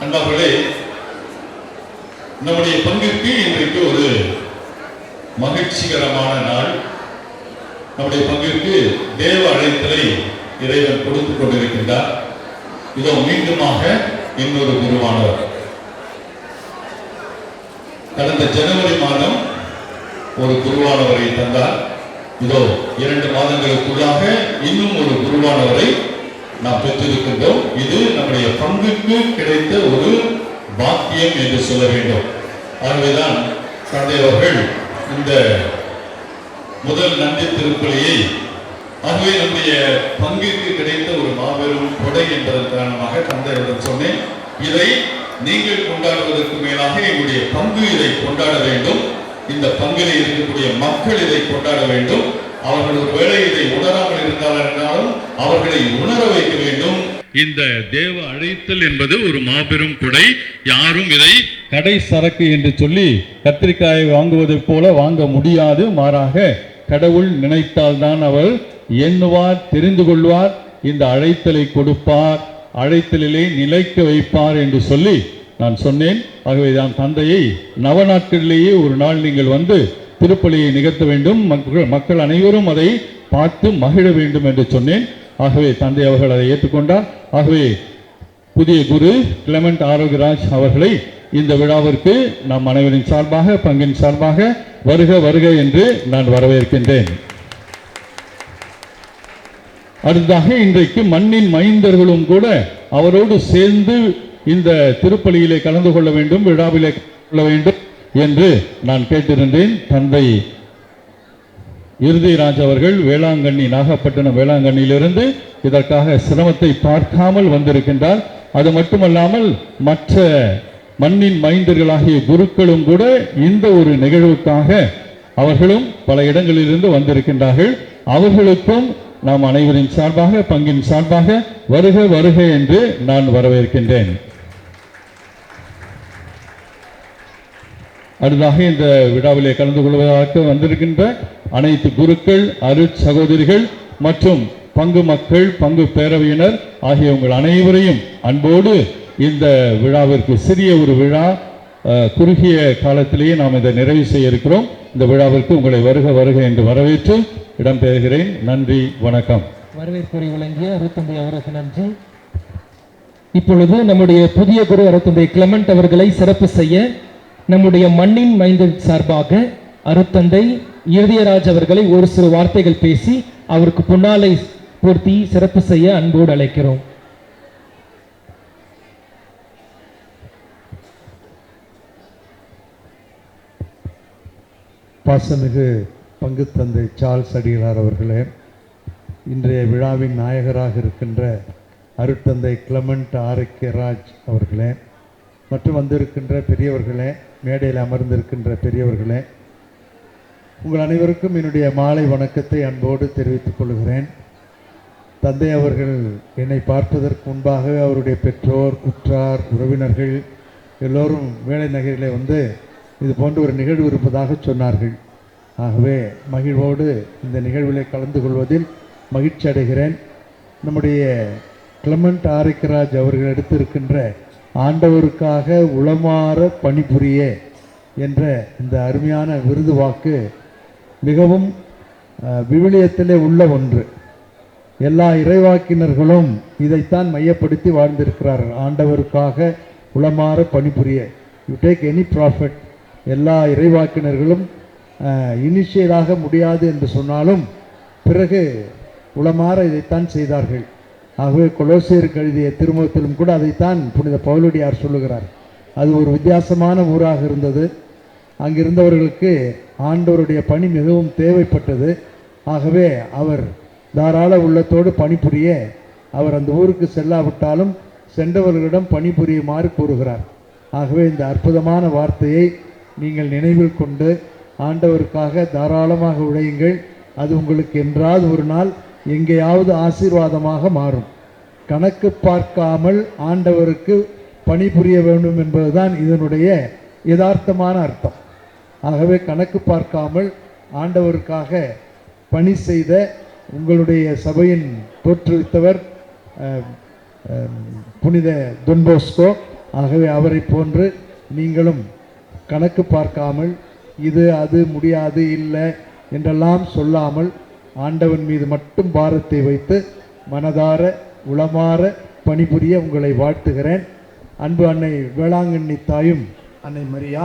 அன்பார்களே, நம்முடைய பங்கிற்கு இன்றைக்கு ஒரு மகிழ்ச்சிகரமான நாள். நம்முடைய பங்கிற்கு தேவ அழைத்தலை இறைவன் கொடுத்துக் கொண்டிருக்கின்றார். இதோ மீண்டுமாக இன்னொரு குருவானவர். கடந்த ஜனவரி மாதம் ஒரு குருவானவரை தந்தார். இதோ 2 மாதங்களுக்குள்ளாக இன்னும் ஒரு குருவானவரை நாம் பெற்றிருக்கின்றோம். இது நம்முடைய பங்குக்கு கிடைத்த ஒரு பாக்கியம் என்று சொல்ல வேண்டும். ஆகவேதான் தந்தை அவர்கள் இந்த முதல் நன்றி திருப்பலியை ஆகவே நம்முடைய பங்கிற்கு கிடைத்த ஒரு மாபெரும் கொடை என்பதன் காரணமாக தந்தையிடம் சொன்னேன், இதை நீங்கள் கொண்டாடுவதற்கு மேலாக எங்களுடைய பங்கு இதை கொண்டாட வேண்டும். இந்த பங்கில் இருக்கக்கூடிய மக்கள் இதை கொண்டாட வேண்டும். அவர்கள் ஒருவேளை இதை உணராமல் இருந்தாலும் அவர்களை உணர வைக்க வேண்டும். இந்த தேவ அழைத்தல் என்பது ஒரு மாபெரும் கொடை. யாரும் இதை கடை சரக்கு என்று சொல்லி கத்திரிக்காயை வாங்குவதைப் போல வாங்க முடியாது. மாறாக கடவுள் நினைத்தால்தான் அவர் எண்ணுவார், தெரிந்து கொள்வார், இந்த அழைத்தலை கொடுப்பார், அழைத்தலிலே நிலைக்க வைப்பார் என்று சொல்லி நான் சொன்னேன். ஆகவே தான் தந்தையை நவநாட்களிலேயே ஒரு நாள் நீங்கள் வந்து திருப்பலியை நிகழ்த்த வேண்டும், மக்கள் அனைவரும் அதை பார்த்து மகிழ வேண்டும் என்று சொன்னேன். ஆகவே தந்தை அவர்கள் அதை ஏற்றுக்கொண்டார். ஆகவே புதிய குரு கிளமெண்ட் ஆரோக்கியராஜ் அவர்களை இந்த விழாவிற்கு நாம் அனைவரின் சார்பாக, பங்கின் சார்பாக வருக வருக என்று நான் வரவேற்கின்றேன். அடுத்ததாக இன்றைக்கு மண்ணின் மைந்தர்களும் கூட அவரோடு சேர்ந்து இந்த திருப்பலியிலே கலந்து கொள்ள வேண்டும், விழாவிலே கொள்ள வேண்டும் என்று நான் கேட்டிருந்தேன். தந்தை இருதயராஜ் அவர்கள் வேளாங்கண்ணி, நாகப்பட்டினம் வேளாங்கண்ணியிலிருந்து இதற்காக சிரமத்தை பார்க்காமல் வந்திருக்கின்றார். அது மட்டுமல்லாமல் மற்ற மண்ணின் மைந்தர்களாகிய குருக்களும் கூட இந்த ஒரு நிகழ்வுக்காக அவர்களும் பல இடங்களிலிருந்து வந்திருக்கின்றார்கள். அவர்களுக்கும் நாம் அனைவரின் சார்பாக, பங்கின் சார்பாக வருக வருக என்று நான் வரவேற்கின்றேன். அடுத்ததாக இந்த விழாவிலே கலந்து கொள்வதற்கு வந்திருக்கின்ற அனைத்து குருக்கள், அருட் சகோதரிகள் மற்றும் பங்கு மக்கள், பங்கு பேரவையினர் ஆகிய உங்கள் அனைவரையும் அன்போடு இந்த விழாவிற்கு, சிறிய ஒரு விழா, குறுகிய காலத்திலேயே நாம் இதை நிறைவு செய்ய இருக்கிறோம். இந்த விழாவிற்கு உங்களை வருக வருக என்று வரவேற்று இடம்பெறுகிறேன். நன்றி, வணக்கம். வரவேற்புரை வழங்கிய அருத்தந்தை அவருக்கு நன்றி. இப்பொழுது நம்முடைய புதிய குரு அருத்தந்தை கிளமெண்ட் அவர்களை சிறப்பு செய்ய நம்முடைய மண்ணின் மைந்தர் சார்பாக அருத்தந்தை இருதயராஜ் அவர்களை ஒரு சிறு வார்த்தைகள் பேசி அவருக்கு பொன்னாலை பூர்த்தி சிறப்பு செய்ய அன்போடு அழைக்கிறோம். பாசமிகு பங்கு தந்தை சார்ல்ஸ் அடிகளார் அவர்களே, இன்றைய விழாவின் நாயகராக இருக்கின்ற அருட்தந்தை கிளமெண்ட் ஆரோக்கியராஜ் அவர்களே, மற்றும் வந்திருக்கின்ற பெரியவர்களே, மேடையில் அமர்ந்திருக்கின்ற பெரியவர்களே, உங்கள் அனைவருக்கும் என்னுடைய மாலை வணக்கத்தை அன்போடு தெரிவித்துக் கொள்கிறேன். தந்தை அவர்கள் என்னை பார்ப்பதற்கு முன்பாக அவருடைய பெற்றோர், உற்றார், உறவினர்கள் எல்லோரும் வேலை நகரிலே வந்து இது போன்ற ஒரு நிகழ்வு இருப்பதாக சொன்னார்கள். ஆகவே மகிழ்வோடு இந்த நிகழ்விலே கலந்து கொள்வதில் மகிழ்ச்சி அடைகிறேன். நம்முடைய கிளமெண்ட் ஆரோக்கியராஜ் அவர்கள் எடுத்திருக்கின்ற ஆண்டவருக்காக உளமாற பணிபுரிய என்ற இந்த அருமையான விருது வாக்கு மிகவும் விவிலியத்திலே உள்ள ஒன்று. எல்லா இறைவாக்கினர்களும் இதைத்தான் மையப்படுத்தி வாழ்ந்திருக்கிறார்கள். ஆண்டவருக்காக உளமாற பணிபுரிய. யூ டேக் எனி ப்ராஃபட், எல்லா இறைவாக்கினர்களும் இனிஷியலாக முடியாது என்று சொன்னாலும் பிறகு உளமாற இதைத்தான் செய்தார்கள். ஆகவே கொலோசியருக்கு எழுதிய திருமுகத்திலும் கூட அதைத்தான் புனித பவுலடியார் சொல்லுகிறார். அது ஒரு வித்தியாசமான ஊராக இருந்தது. அங்கிருந்தவர்களுக்கு ஆண்டவருடைய பணி மிகவும் தேவைப்பட்டது. ஆகவே அவர் தாராள உள்ளத்தோடு பணிபுரிய அவர் அந்த ஊருக்கு செல்லாவிட்டாலும் சென்றவர்களிடம் பணிபுரியுமாறு கூறுகிறார். ஆகவே இந்த அற்புதமான வார்த்தையை நீங்கள் நினைவில் கொண்டு ஆண்டவருக்காக தாராளமாக உழையுங்கள். அது உங்களுக்கு என்றாவது ஒரு நாள் எங்கேயாவது ஆசீர்வாதமாக மாறும். கணக்கு பார்க்காமல் ஆண்டவருக்கு பணிபுரிய வேண்டும் என்பதுதான் இதனுடைய யதார்த்தமான அர்த்தம். ஆகவே கணக்கு பார்க்காமல் ஆண்டவருக்காக பணி செய்த உங்களுடைய சபையின் தோற்றுவித்தவர் புனித தொன்போஸ்கோ ஆகவே அவரை போன்று நீங்களும் கணக்கு பார்க்காமல் இது அது முடியாது இல்லை என்றெல்லாம் சொல்லாமல் ஆண்டவன் மீது மட்டும் பாரத்தை வைத்து மனதார உளமாற பணிபுரிய உங்களை வாழ்த்துகிறேன். அன்பு அன்னை வேளாங்கண்ணி தாயும் அன்னை மரியா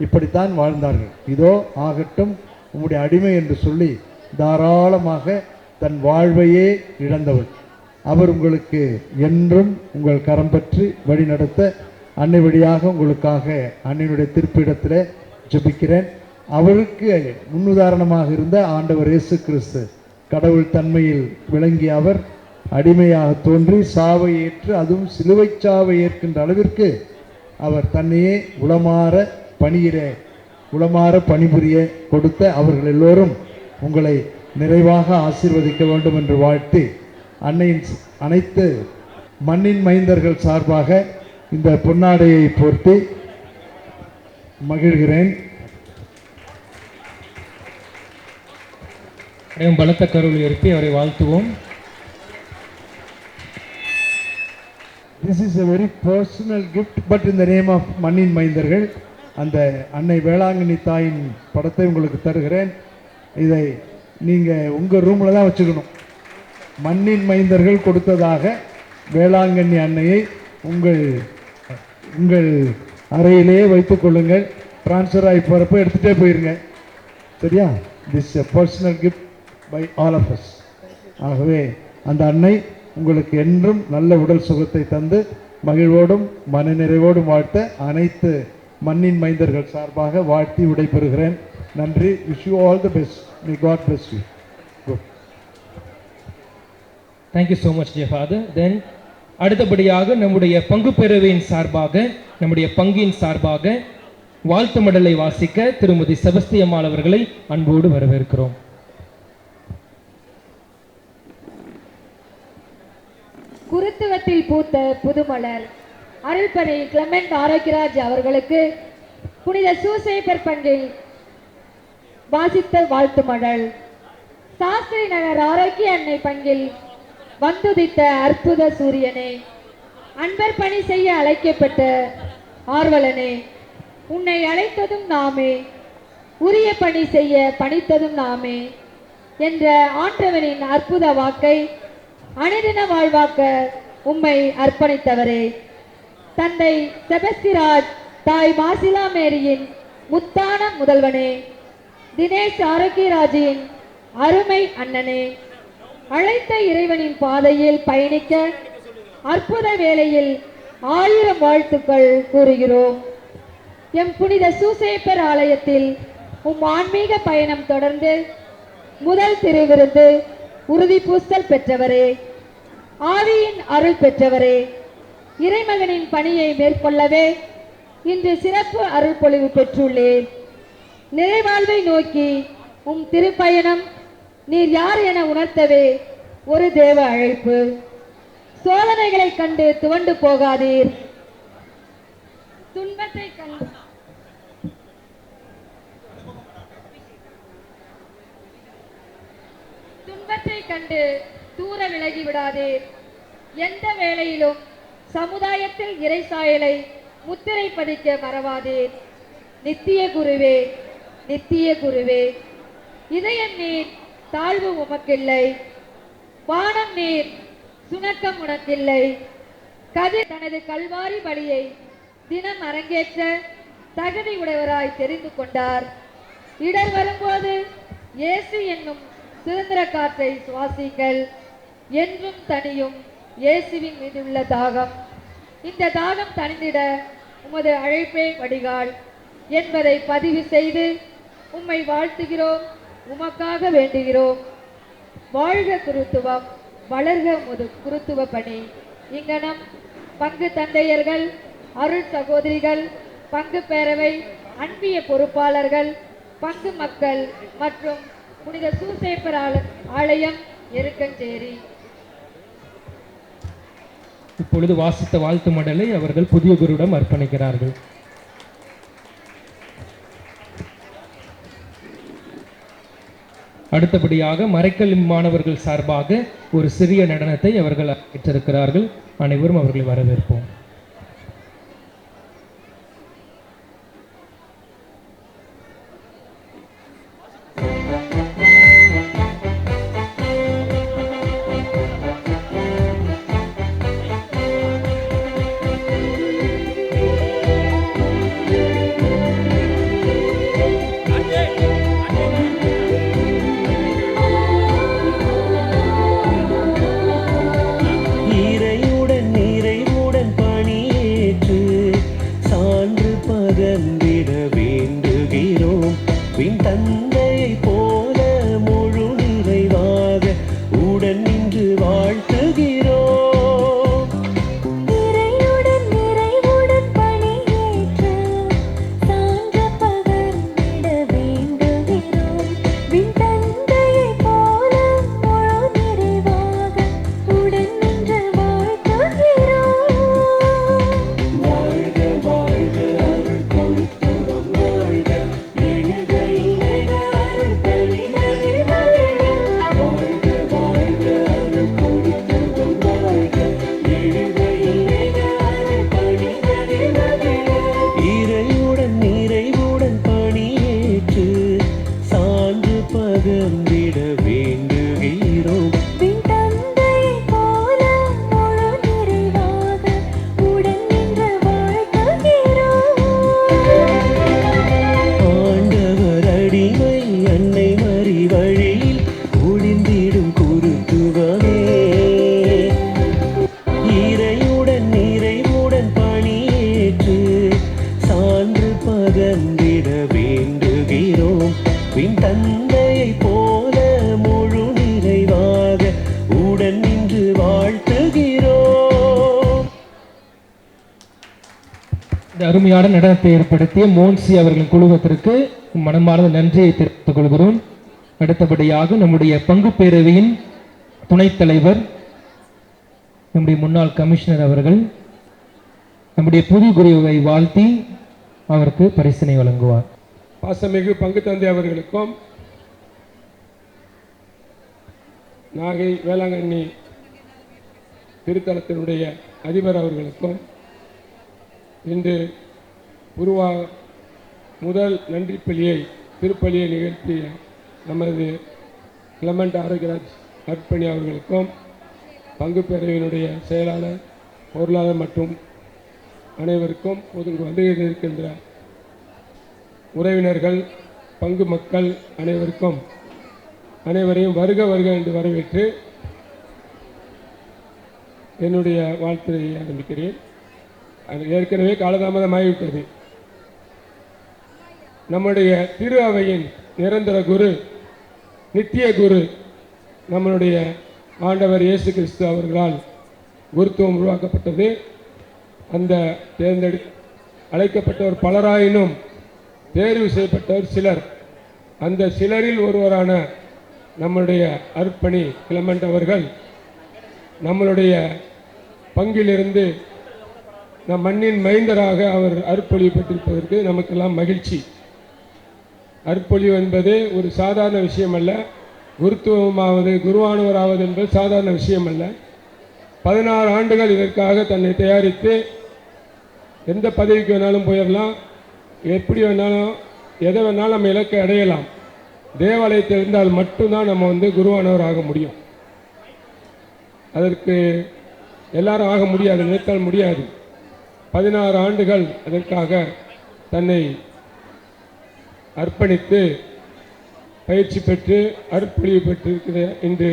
இப்படித்தான் வாழ்ந்தார்கள். இதோ ஆகட்டும் உம்முடைய அடிமை என்று சொல்லி தாராளமாக தன் வாழ்வையே இழந்தவள். அவர் உங்களுக்கு என்றும் உங்கள் கரம் பற்றி வழி நடத்த அன்னை வழியாக உங்களுக்காக அன்னையினுடைய திருப்பிடத்தில் ஜெபிக்கிறேன். அவருக்கு முன்னுதாரணமாக இருந்த ஆண்டவர் இயேசு கிறிஸ்து கடவுள் தன்மையில் விளங்கிய அவர் அடிமையாக தோன்றி சாவை ஏற்று அதுவும் சிலுவை சாவை ஏற்கின்ற அளவிற்கு அவர் தன்னையே உளமாற பணிபுரிய கொடுத்த அவர்கள் எல்லோரும் உங்களை நிறைவாக ஆசீர்வதிக்க வேண்டும் என்று வாழ்த்தி அன்னையின் அனைத்து மண்ணின் மைந்தர்கள் சார்பாக இந்த பொன்னாடையை போர்த்தி மகிழ்கிறேன். பலத்த கருள் எழுப்பி அவரை வாழ்த்துவோம். This is a very personal gift, but in the name of மண்ணின் மைந்தர்கள் அந்த அன்னை வேளாங்கண்ணி தாயின் படத்தை உங்களுக்கு தருகிறேன். இதை நீங்கள் உங்கள் ரூமில் தான் வச்சுக்கணும். மண்ணின் மைந்தர்கள் கொடுத்ததாக வேளாங்கண்ணி அன்னையை உங்கள் அறையிலேயே வைத்துக் கொள்ளுங்கள். ட்ரான்ஸ்ஃபர் ஆகி போகிறப்ப எடுத்துகிட்டே போயிருங்க. சரியா? This a personal gift by all of us. ஆகவே அந்த அன்னை உங்களுக்கு என்றும் நல்ல உடல் சுகத்தை தந்து மகிழ்வோடும் மனநிறைவோடும் வாழ்த்த அனைத்து மண்ணின் மைந்தர்கள் சார்பாக வாழ்த்தி விடைபெறுகிறேன். நன்றி. Wish you all the best. May God bless you. Thank you so much, dear Father. Then அடுத்தபடியாக நம்முடைய பங்கு பேரவையின் சார்பாக நம்முடைய பங்கின் சார்பாக வாழ்த்து மடலை வாசிக்க திருமதி செபஸ்தியம்மாள் அவர்களை அன்போடு வரவேற்கிறோம். குருத்துவத்தில் பூத்த புதுமலர் அருள்பணி கிளமெண்ட் ஆரோக்கியராஜ் அவர்களுக்கு புனித சூசேப்பர் பங்கில் வாசித்த வாழ்த்து மடல். சாஸ்திரி நகர் ஆரோக்கிய அன்னை பங்கில் வந்துதித்த அற்புத சூரியனே, அன்பர் பணி செய்ய அழைக்கப்பட்ட ஆர்வலனே, உன்னை அழைத்ததும் நாமே, உரிய பணி செய்ய பணித்ததும் நாமே என்ற ஆண்டவனின் அற்புத வாக்கை அனுதின வாழ்வாக்க உம்மை அர்ப்பணித்தவரே, தந்தை செபஸ்திராஜ், தாய் மாசிலா மேரியின் முத்தான முதல்வனே, தினேஷ் ஆரோக்கியராஜின் அருமை அண்ணனே, அழைத்த இறைவனின் பாதையில் பயணிக்க அற்புத வேளையில் 1000 வாழ்த்துக்கள் கூறுகிறோம். எம் புனித சூசேப்பர் ஆலயத்தில் ஆன்மீக பயணம் தொடர்ந்து முதல் திருவிருந்து உறுதி பூசல் பெற்றவரே, ஆவியின் அருள் பெற்றவரே, இறைமகனின் பணியை மேற்கொள்ளவே இன்று சிறப்பு அருள் பொழிவு பெற்றுள்ளேன். நிறைவாழ்வை நோக்கி திருப்பயணம் நீர் யார் என உணர்த்தவே ஒரு தேவ அழைப்பு. சோதனைகளை கண்டு துவண்டு போகாதீர். துன்பத்தை கண்டு தூர விலகி விடாதீர். எந்த வேளையிலும் சமுதாயத்தில் இறை சாயலை முத்திரை பதிக்க மறவாதீர். நித்திய குருவே, நித்திய குருவே, இதயம் நீர், தாழ்வு உமக்கில்லை. வானம் நீர், சுணக்கம் உனக்கில்லை. கதிர் தனது கல்வாரி பலியை தினம் அரங்கேற்ற தகுதி உடையவராய் தெரிந்து கொண்டார். இடர் வரும்போது இயேசு என்னும் சுதந்திர காற்றை சுவாசிங்கள். என்றும் தனியும் இயேசுவின் மீதுள்ள தாகம். இந்த தாகம் தணிந்திட உமது அழைப்பே வடிகால் என்பதை பதிவு செய்து உம்மை வாழ்த்துகிறோம், உமக்காக வேண்டுகிறோம். வாழ்க குருத்துவம், வளர்க உமது குருத்துவ பணி. இங்கனம் பங்கு தந்தையர்கள், அருள் சகோதரிகள், பங்கு பேரவை, அன்பிய பொறுப்பாளர்கள், பங்கு மக்கள் மற்றும் புனித சூசேப்பர் ஆலயம் எருக்கஞ்சேரி. இப்பொழுது வாசித்த வாழ்த்து மடலை அவர்கள் புதிய குருவிடம் அர்ப்பணிக்கிறார்கள். அடுத்தபடியாக மறைக்கல் மாணவர்கள் சார்பாக ஒரு சிறிய நடனத்தை அவர்கள் ஏற்றிருக்கிறார்கள். அனைவரும் அவர்களை வரவேற்போம். இந்த அருமையான நடனத்தை ஏற்படுத்திய மோன்சி அவர்களின் குழுவத்திற்கு மனமார்ந்த நன்றியை தெரிவித்துக் கொள்கிறோம். அடுத்தபடியாக நம்முடைய பங்கு பேரவையின் துணைத் தலைவர் நம்முடைய முன்னாள் கமிஷனர் அவர்கள் நம்முடைய புது குருவை வாழ்த்தி அவருக்கு பரிசினை வழங்குவார். பாசமிகு பங்கு தந்தை அவர்களுக்கும் நாகை வேளாங்கண்ணி திருத்தலத்தினுடைய அதிபர் அவர்களுக்கும் இன்று முதல் நன்றி திருப்பலியை நிகழ்த்திய நமது கிளமெண்ட் ஆரோக்கியராஜ் அர்ப்பணி அவர்களுக்கும் பங்கு பேரவையினுடைய செயலாளர், பொருளாளர் மற்றும் அனைவருக்கும் வந்து இருக்கின்ற உறவினர்கள், பங்கு மக்கள் அனைவரையும் வருக வருக என்று வரவேற்று என்னுடைய வாழ்த்தை ஆரம்பிக்கிறேன். ஏற்கனவே காலதாமதமாகிவிட்டது. நம்முடைய திரு அவையின் நிரந்தர குரு, நித்திய குரு, நம்மளுடைய ஆண்டவர் இயேசு கிறிஸ்து அவர்களால் குருத்துவம் உருவாக்கப்பட்டது. அந்த அழைக்கப்பட்டவர் பலராயினும் தேர்வு செய்யப்பட்டவர் சிலர். அந்த சிலரில் ஒருவரான நம்முடைய அர்ப்பணி கிளமெண்ட் அவர்கள் நம்மளுடைய பங்கிலிருந்து நம் மண்ணின் மைந்தராக அவர் அர்ப்பொழிவு பெற்றிருப்பதற்கு நமக்கெல்லாம் மகிழ்ச்சி. அர்ப்பொழிவு என்பது ஒரு சாதாரண விஷயம் அல்ல. குருத்துவமாவது, குருவானவராவது என்பது சாதாரண விஷயம் அல்ல. 16 ஆண்டுகள் இதற்காக தன்னை தயாரித்து எந்த பதவிக்கு வேணாலும் போயிடலாம், எப்படி வேணாலும் எதை வேணாலும் நம்ம இலக்கை அடையலாம். தேவாலயத்தில் இருந்தால் மட்டும்தான் நம்ம குருவானவர் ஆக முடியும். அதற்கு எல்லாரும் ஆக முடியாது, நினைத்தால் முடியாது. 16 ஆண்டுகள் அதற்காக தன்னை அர்ப்பணித்து பயிற்சி பெற்று அர்ப்பணிவு பெற்றிருக்கிற இன்று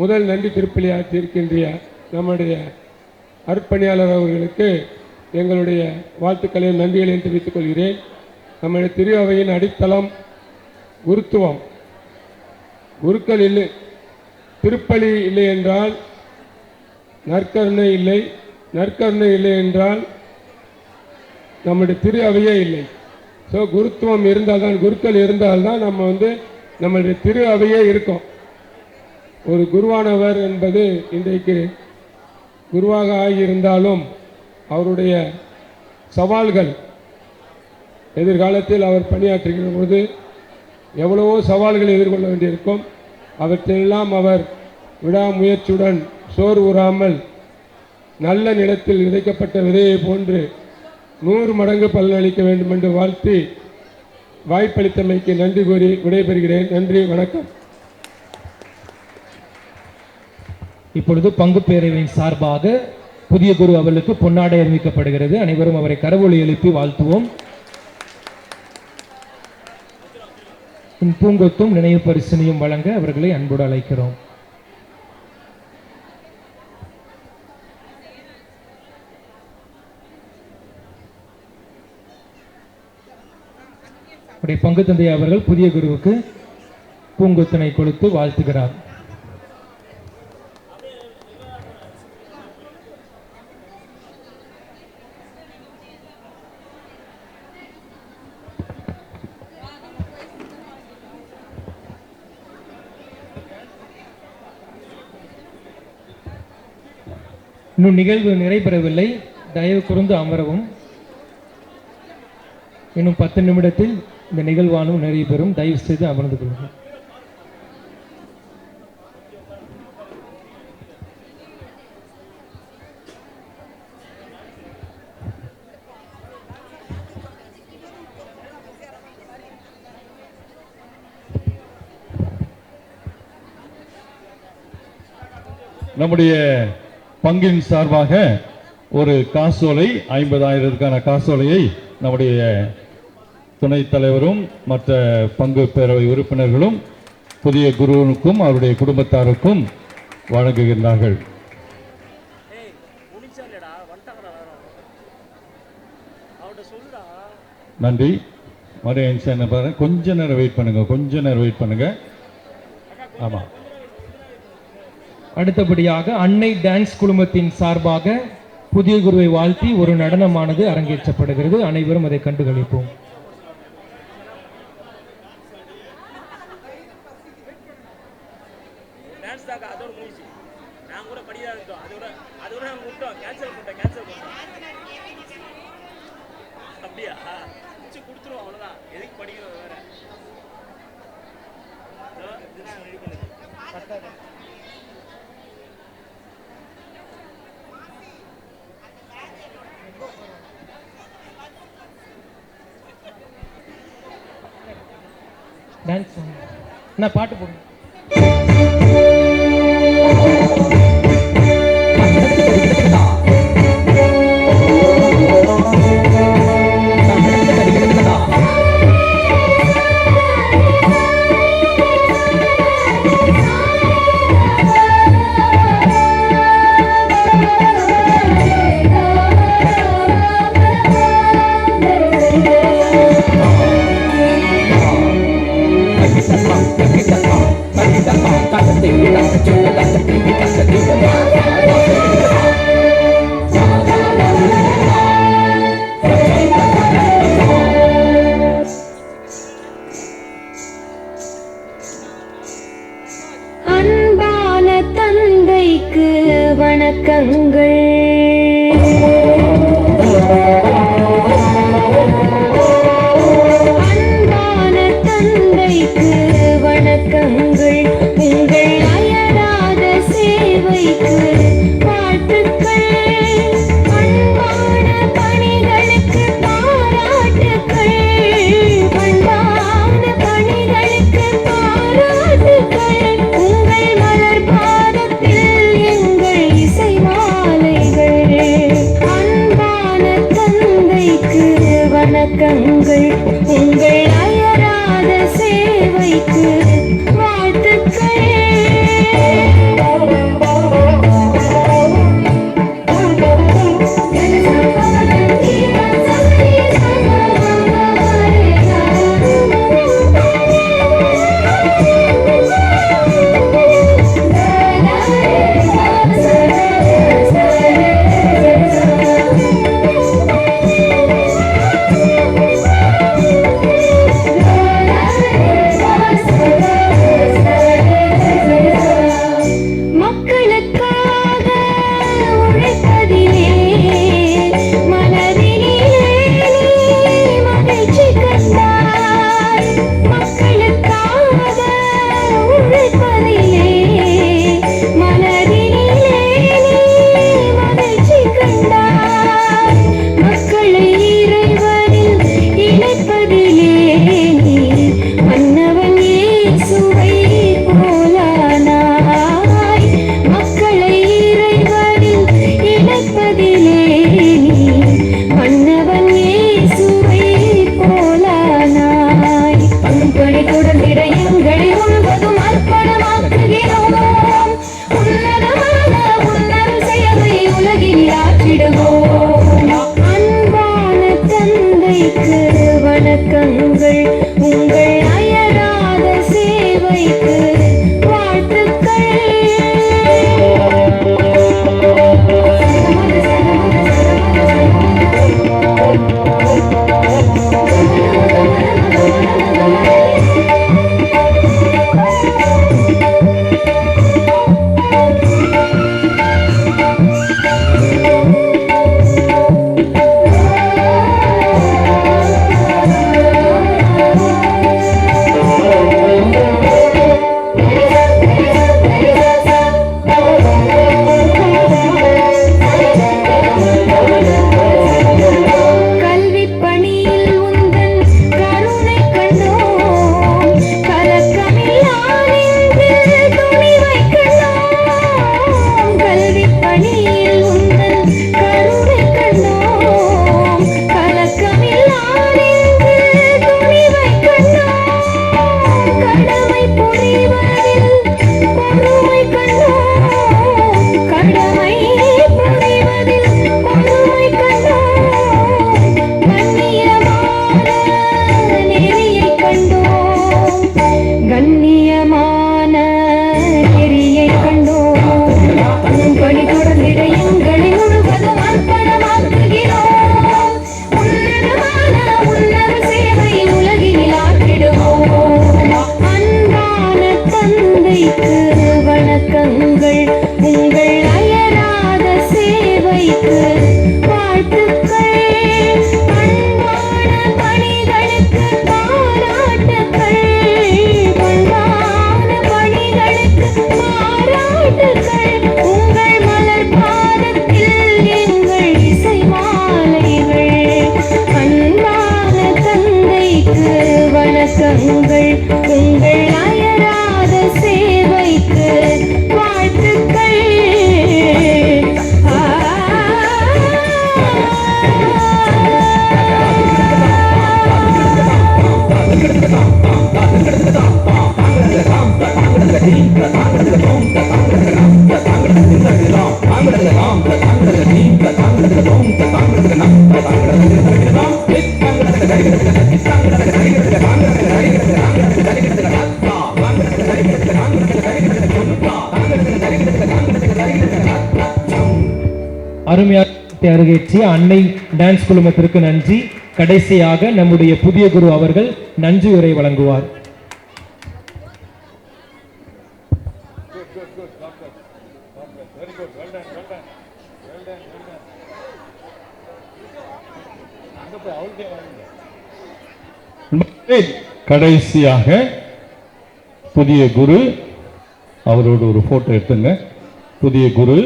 முதல் நன்றி திருப்பலி ஆற்றியிருக்கின்ற நம்முடைய அர்ப்பணியாளர் அவர்களுக்கு எங்களுடைய வாழ்த்துக்களையும் நன்றிகளையும் தெரிவித்துக் கொள்கிறேன். நம்முடைய திரு அவையின் அடித்தளம் குருத்துவம். குருக்கள் இல்லை, திருப்பலி இல்லை என்றால் நற்கருணை இல்லை, நற்கருணை இல்லை என்றால் நம்முடைய திரு அவையே இல்லை. ஸோ குருத்துவம் இருந்தால்தான், குருக்கள் இருந்தால்தான் நம்ம நம்மளுடைய திரு அவையே இருக்கும். ஒரு குருவானவர் என்பது இன்றைக்கு குருவாக ஆகியிருந்தாலும் அவருடைய சவால்கள், எதிர்காலத்தில் அவர் பணியாற்றுகிற போது எவ்வளவோ சவால்களை எதிர்கொள்ள வேண்டியிருக்கும். அவற்றையெல்லாம் அவர் விடாமுயற்சியுடன் சோர்வுறாமல் நல்ல நிலத்தில் விதைக்கப்பட்ட விதையை போன்று 100 மடங்கு பலனளிக்க வேண்டும் என்று வாழ்த்தி வாய்ப்பளித்தமைக்கு நன்றி கூறி விடைபெறுகிறேன். நன்றி, வணக்கம். இப்பொழுது பங்கு பேரவையின் சார்பாக புதிய குரு அவர்களுக்கு பொன்னாடை அறிவிக்கப்படுகிறது. அனைவரும் அவரை கரவொலி எழுப்பி வாழ்த்துவோம். பூங்கொத்தும் நினைவு பரிசனையும் வழங்க அவர்களை அன்போடு அழைக்கிறோம். பங்கு தந்தை அவர்கள் புதிய குருவுக்கு பூங்கொத்தனை கொடுத்து வாழ்த்துகிறார். இன்னும் நிகழ்வு நிறைவேறவில்லை. தயவு கூர்ந்து அமரவும். இன்னும் 10 நிமிடத்தில் இந்த நிகழ்வானும் நிறைவு பெறும். தயவு செய்து அமர்ந்து கொள்ளுங்கள். நம்முடைய பங்கின் சார்பாக ஒரு காசோலை, 50,000க்கான காசோலையை நம்முடைய துணைத் தலைவரும் மற்ற பங்கு பேரவை உறுப்பினர்களும் புதிய குருவுக்கும் அவருடைய குடும்பத்தாருக்கும் வழங்குகின்றார்கள். நன்றி. கொஞ்ச நேரம் வெயிட் பண்ணுங்க. ஆமா. அடுத்தபடியாக அன்னை டான்ஸ் குழுமத்தின் சார்பாக புதிய குருவை வாழ்த்தி ஒரு நடனமானது அரங்கேற்றப்படுகிறது. அனைவரும் அதை கண்டுகளிப்போம். டான்ஸ் நான் பாட்டு போடுறேன். அன்பான தந்தைக்கு வணக்கங்கள். அன்பான தந்தைக்கு வணக்கங்கள். உங்கள் அயராத சேவைக்கு வாழ்த்துக்கள். அன்பான பணிகளுக்கு பாராட்டுக்கள். அன்பான பணிகளுக்கு பாராட்டுக்கள். உங்கள் மலர் பாதத்தில் எங்கள் இசை மாலைகள். அன்பான தந்தைக்கு வணக்கங்கள். உங்கள் அயராத சேவைக்கு வாழ்த்துக்கள். வணக்கங்கள் உங்கள் அயராத சேவைக்கு வாழ்த்துக்கள். அருமையாக அரங்கேற்றிய அன்னை டான்ஸ் குழுமத்திற்கு நன்றி. கடைசியாக நம்முடைய புதிய குரு அவர்கள் நன்றி உரை வழங்குவார். கடைசியாக புதிய குரு அவரோட ஒரு போட்டோ எடுத்துங்க. புதிய குரு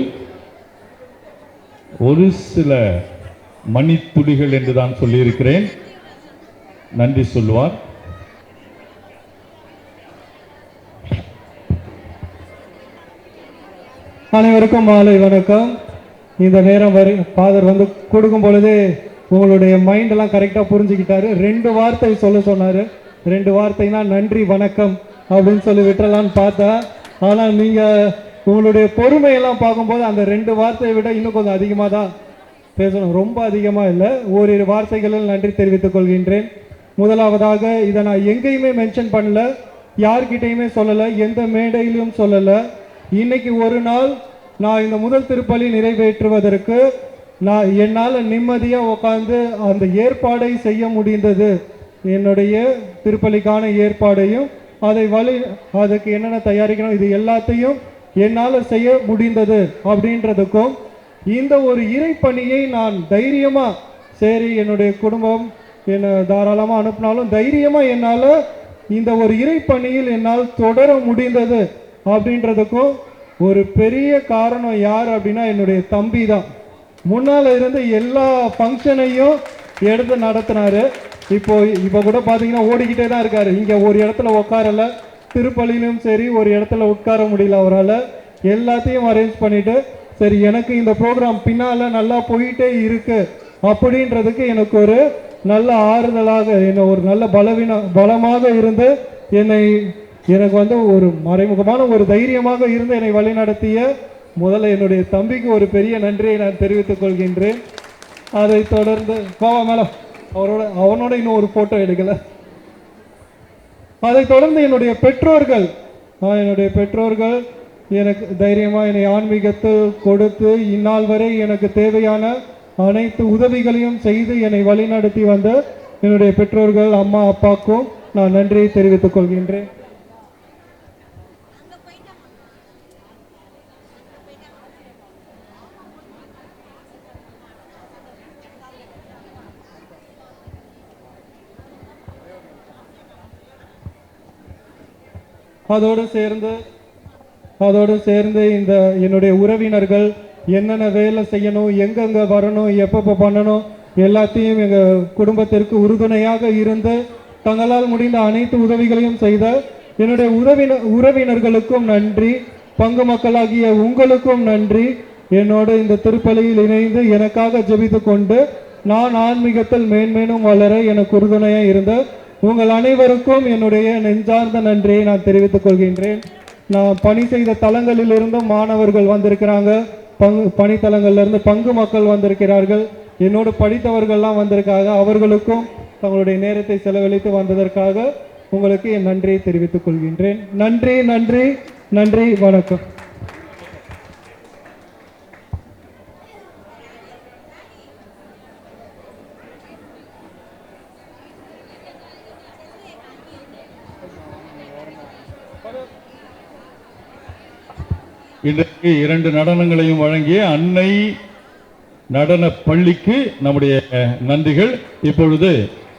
ஒரு சில மணித்துளிகள் என்று தான் சொல்லியிருக்கிறேன், நன்றி சொல்லுவார். அனைவருக்கும் மாலை வணக்கம். இந்த நேரம் ஃபாதர் வந்து கொடுக்கும் பொழுது உங்களுடைய மைண்டெல்லாம் கரெக்டாக புரிஞ்சுக்கிட்டாரு. 2 வார்த்தை சொல்ல சொன்னார். 2 வார்த்தைனா நன்றி வணக்கம் அப்படின்னு சொல்லி விட்டுறலான்னு பார்த்தா, ஆனால் நீங்கள் உங்களுடைய பொறுமையெல்லாம் பார்க்கும்போது அந்த 2 வார்த்தையை விட இன்னும் கொஞ்சம் அதிகமாக தான் பேசணும். ரொம்ப அதிகமாக இல்லை, ஓரிரு வார்த்தைகளில் நன்றி தெரிவித்துக் கொள்கின்றேன். முதலாவதாக இதை நான் எங்கேயுமே மென்ஷன் பண்ணல, யார்கிட்டையுமே சொல்லலை, எந்த மேடையிலும் சொல்லலை. இன்னைக்கு ஒரு நாள் நான் இந்த முதல் திருப்பலி நிறைவேற்றுவதற்கு என்னால் நிம்மதியாக உட்காந்து அந்த ஏற்பாடை செய்ய முடிந்தது. என்னுடைய திருப்பலிக்கான ஏற்பாடையும் அதுக்கு என்னென்ன தயாரிக்கணும் இது எல்லாத்தையும் என்னால் செய்ய முடிந்தது அப்படின்றதுக்கும், இந்த ஒரு இறைப்பணியை நான் தைரியமாக சரி என்னுடைய குடும்பம் என்னை தாராளமாக அனுப்பினாலும் தைரியமாக என்னால் இந்த ஒரு இறைப்பணியில் என்னால் தொடர முடிந்தது அப்படின்றதுக்கும் ஒரு பெரிய காரணம் யார் அப்படின்னா என்னுடைய தம்பி தான். முன்னால் இருந்து எல்லா ஃபங்க்ஷனையும் எடுத்து நடத்தினாரு. இப்போ கூட பார்த்தீங்கன்னா ஓடிக்கிட்டே தான் இருக்காரு. இங்கே ஒரு இடத்துல உட்காரல, திருப்பலியிலும் சரி ஒரு இடத்துல உட்கார முடியல அவரால். எல்லாத்தையும் அரேஞ்ச் பண்ணிட்டு சரி எனக்கு இந்த ப்ரோக்ராம் பின்னால் நல்லா போயிட்டே இருக்கு அப்படின்றதுக்கு எனக்கு ஒரு நல்ல ஆறுதலாக என்ன ஒரு நல்ல பலமாக இருந்து எனக்கு வந்து ஒரு மறைமுகமான ஒரு தைரியமாக இருந்து என்னை வழிநடத்திய முதல்ல என்னுடைய தம்பிக்கு ஒரு பெரிய நன்றியை நான் தெரிவித்துக் கொள்கின்றேன். அதை தொடர்ந்து மேடம் அவனோட இன்னும் ஒரு போட்டோ எடுக்கல. அதை தொடர்ந்து என்னுடைய பெற்றோர்கள் எனக்கு தைரியமாக என்னை ஆன்மீகத்தில் கொடுத்து இந்நாள் வரை எனக்கு தேவையான அனைத்து உதவிகளையும் செய்து என்னை வழிநடத்தி வந்த என்னுடைய பெற்றோர்கள் அம்மா அப்பாவுக்கும் நான் நன்றியை தெரிவித்துக் கொள்கின்றேன். அதோடு சேர்ந்து இந்த என்னுடைய உறவினர்கள் என்னென்ன வேலை செய்யணும், எங்கெங்கே வரணும், எப்பப்போ பண்ணணும் எல்லாத்தையும் எங்கள் குடும்பத்திற்கு உறுதுணையாக இருந்து தங்களால் முடிந்த அனைத்து உதவிகளையும் செய்த என்னுடைய உறவினர்களுக்கும் நன்றி. பங்கு மக்களாகிய உங்களுக்கும் நன்றி. என்னோடு இந்த திருப்பலியில் இணைந்து எனக்காக ஜெபித்து கொண்டு நான் ஆன்மீகத்தில் மேன்மேலும் வளர எனக்கு உறுதுணையாக இருந்த உங்கள் அனைவருக்கும் என்னுடைய நெஞ்சார்ந்த நன்றியை நான் தெரிவித்துக் கொள்கின்றேன். நான் பணி செய்த தலங்களிலிருந்தும் மாணவர்கள் வந்திருக்கிறாங்க, பணித்தலங்களிலிருந்து பங்கு மக்கள் வந்திருக்கிறார்கள், என்னோடு படித்தவர்கள்லாம் வந்திருக்காங்க. அவர்களுக்கும் தங்களுடைய நேரத்தை செலவழித்து வந்ததற்காக உங்களுக்கு என் நன்றியை தெரிவித்துக் கொள்கின்றேன். நன்றி நன்றி நன்றி, வணக்கம். இன்றைக்கு 2 நடனங்களையும் வழங்கிய அன்னை நடன பள்ளிக்கு நம்முடைய நன்றிகள். இப்பொழுது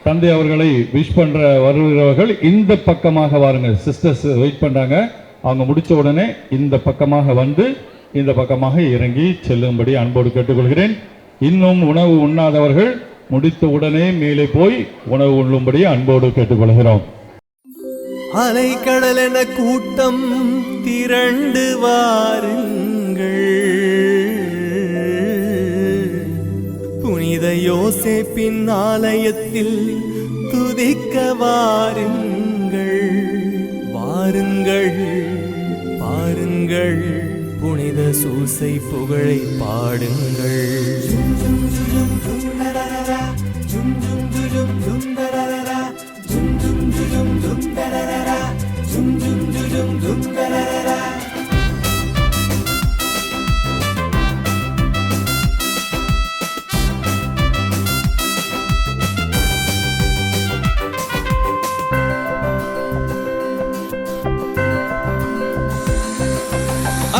தந்தை அவர்களை விஷ் பண்ற வருகிறவர்கள் இந்த பக்கமாக வாருங்க. சிஸ்டர்ஸ் வெயிட் பண்றாங்க. அவங்க முடிச்ச உடனே இந்த பக்கமாக வந்து இந்த பக்கமாக இறங்கி செல்லும்படி அன்போடு கேட்டுக்கொள்கிறேன். இன்னும் உணவு உண்ணாதவர்கள் முடித்த உடனே மேலே போய் உணவு உண்ணும்படி அன்போடு கேட்டுக்கொள்கிறோம். அலைக்கடல் என கூட்டம் திரண்டு வாருங்கள், புனித யோசேப்பின் ஆலயத்தில் துதிக்க வாருங்கள். வாருங்கள் பாருங்கள், புனித சூசை புகழை பாடுங்கள்.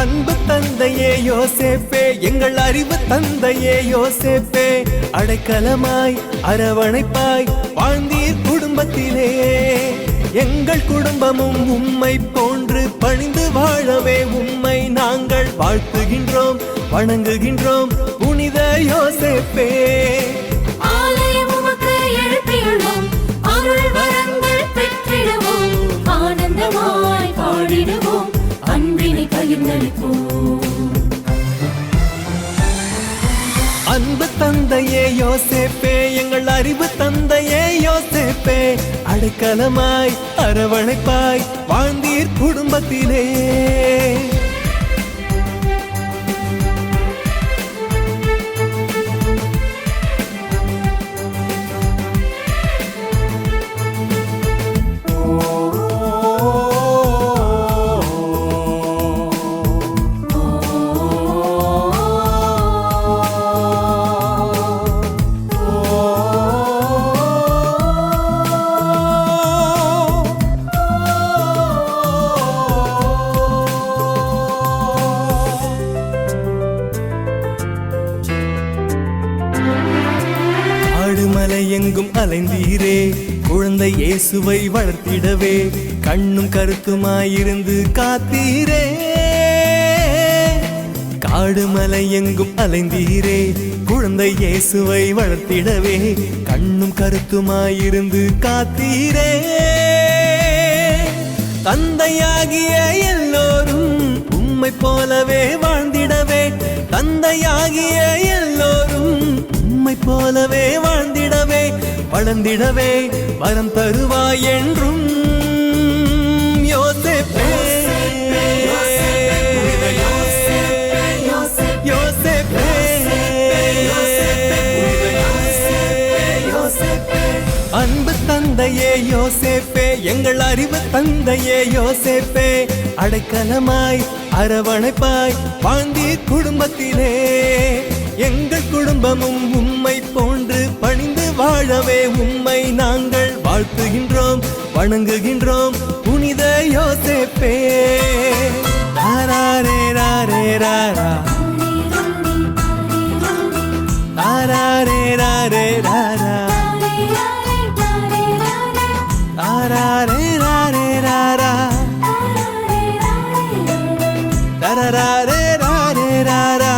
அன்பு தந்தையே யோசேப்பே, எங்கள் அறிவு தந்தையே யோசேப்பே, அடைக்கலமாய் அரவணைப்பாய் வாழ்ந்தீர் குடும்பத்திலே. எங்கள் குடும்பமும் உம்மை போன்று பணிந்து வாழவே உம்மை நாங்கள் வாழ்த்துகின்றோம், வணங்குகின்றோம் புனித யோசேப்பே. ஆலயம் உமக்கு எழுப்பியுள்ளோம், அருள் வரங்கள் பெற்றிடுவோம், ஆனந்தமாய் பாடிடுவோம், அன்பினை பகிர்ந்தளிப்போம். அன்பு தந்தையே யோசேப்பே, எங்கள் அறிவு தந்தையே யோசேப்பே, அடைக்கலமாய் அரவணைப்பாய் வாழ்ந்தீர் குடும்பத்திலே. ஆடுமலை எங்கும் அலைந்தீரே, குழந்தை இயேசுவை வளர்த்திடவே கண்ணும் கருத்துமாயிருந்து காத்தீரே. காடுமலை எங்கும் அலைந்தீரே, குழந்தை இயேசுவை வளர்த்திடவே கண்ணும் கருத்துமாயிருந்து காத்தீரே. தந்தையாகிய எல்லோரும் உம்மை போலவே வாழ்ந்திடவே, தந்தையாகிய எல்லோரும் உம்மை போலவே வாழ்ந்திடவே வளர்ந்திடவே வரம் தருவாய் என்றும் யோசேப்பே. அன்பு தந்தையே யோசேப்பே, எங்கள் அறிவு தந்தையே யோசேப்பே, அடைக்கலமாய் அரவணைப்பாய் வாழ்ந்தீர் குடும்பத்திலே. எங்கள் குடும்பமும் உம்மை போன்று பணிந்து வாழவே உம்மை நாங்கள் வாழ்த்துகின்றோம், வணங்குகின்றோம் புனித யோசேப்பே. ராரே ராரே ராரா, ராரே ராரே ராரா, ராரே ராரே ராரா, ராரே ராரே ராரா.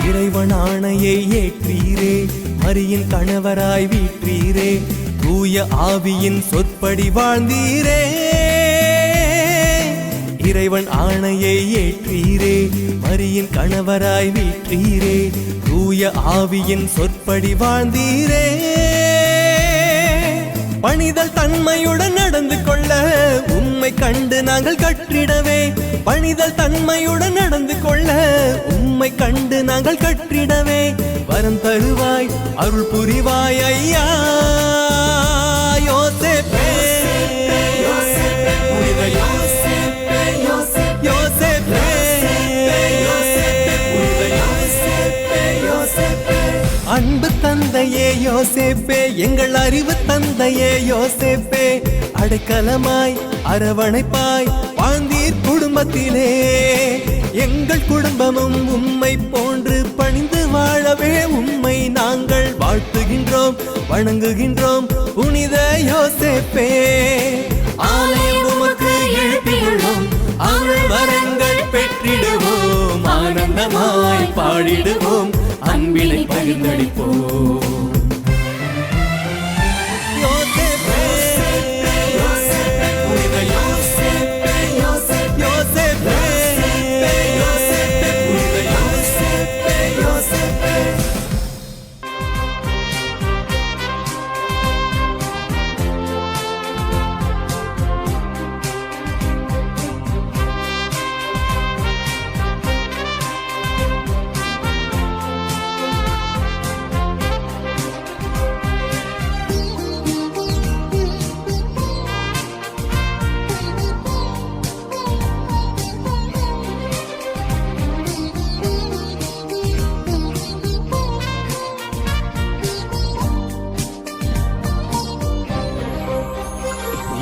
இறைவன் ஆணையை ஏற்றீரே, மரியின் கணவராய் வீற்றீரே, தூய ஆவியின் சொற்படி வாழ்ந்தீரே. இறைவன் ஆணையை ஏற்றீரே, மரியின் கணவராய் வீற்றீரே, தூய ஆவியின் சொற்படி வாழ்ந்தீரே. பணிதல் தன்மையுடன் நடந்து கொள்ள உம்மை கண்டு நாங்கள் கற்றிடவே, பணிதல் தன்மையுடன் நடந்து கொள்ள உம்மை கண்டு நாங்கள் கற்றிடவே வரம் தருவாய், அருள் புரிவாய் ஐயா யோசேப்பே. அன்பு தந்தையே யோசேப்பே, எங்கள் அறிவு தந்தையே யோசேப்பே, அடைக்கலமாய் அரவணைப்பாய் வாழ்ந்தீர் குடும்பத்திலே. எங்கள் குடும்பமும் உம்மை போன்று பணிந்து வாழவே உம்மை நாங்கள் வாழ்த்துகின்றோம், வணங்குகின்றோம் புனித யோசேப்பே. ஆலயம் உமக்கு எழுப்பியுள்ளோம், அருள் வரங்கள் பெற்றிடுவோம், ஆனந்தமாய் பாடிடுவோம், அன்பினை பகிர்ந்தளிப்போம். யோசேப்பே, யோசேப்பே, புனித யோசேப்பே, யோசேப்பே, யோசேப்பே, யோசேப்பே, புனித யோசேப்பே, யோசேப்பே.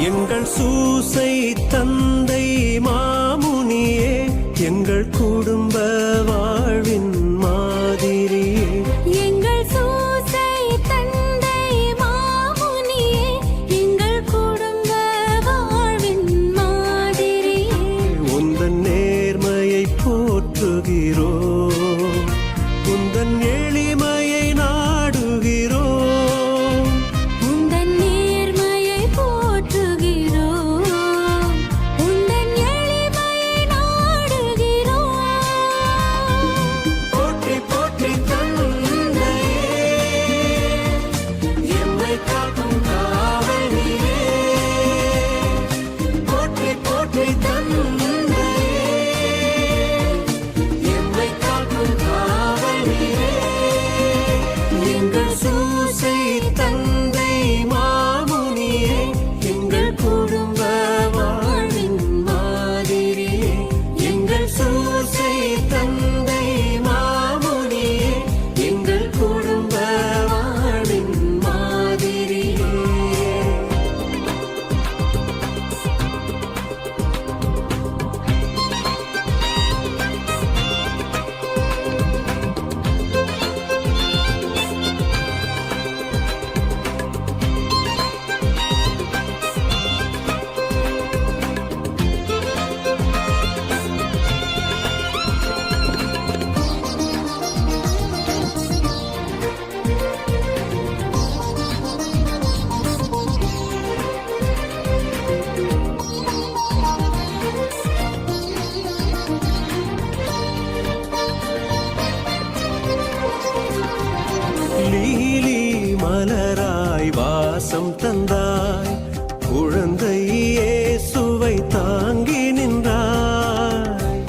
எங்கள் சூசை தந்தை மாமுனியே, எங்கள் குடும்ப வாழ்வின் மாதிரியே. எங்கள் சூசை தந்தை மாமுனியே, எங்கள் குடும்ப வாழ்வின் மாதிரியே. உந்தன் நேர்மையை போற்றுகிறோம், உந்தன் எளிமையை நாடுகிறோம். உந்தன் நேர்மையை போற்றுகிறோம், உந்தன் எளிமையை நாடுகிறோம். போற்றி போற்றி தந்தையே, எம்மை காக்கும் காவல் நீரே. போற்றி போற்றி தந்தையே, எம்மை காக்கும் காவல் நீரே. எங்கள் சூசை தந்தை மாமுனியே, எங்கள் குடும்ப வாழ்வின் மாதிரியே. எங்கள் சூசை தந்தை மாமுனியே, எங்கள் குடும்ப வாழ்வின் மாதிரியே. லீலி மலராய் வாசம் தந்தாய், குழந்தை இயேசுவை தாங்கி நின்றாய்.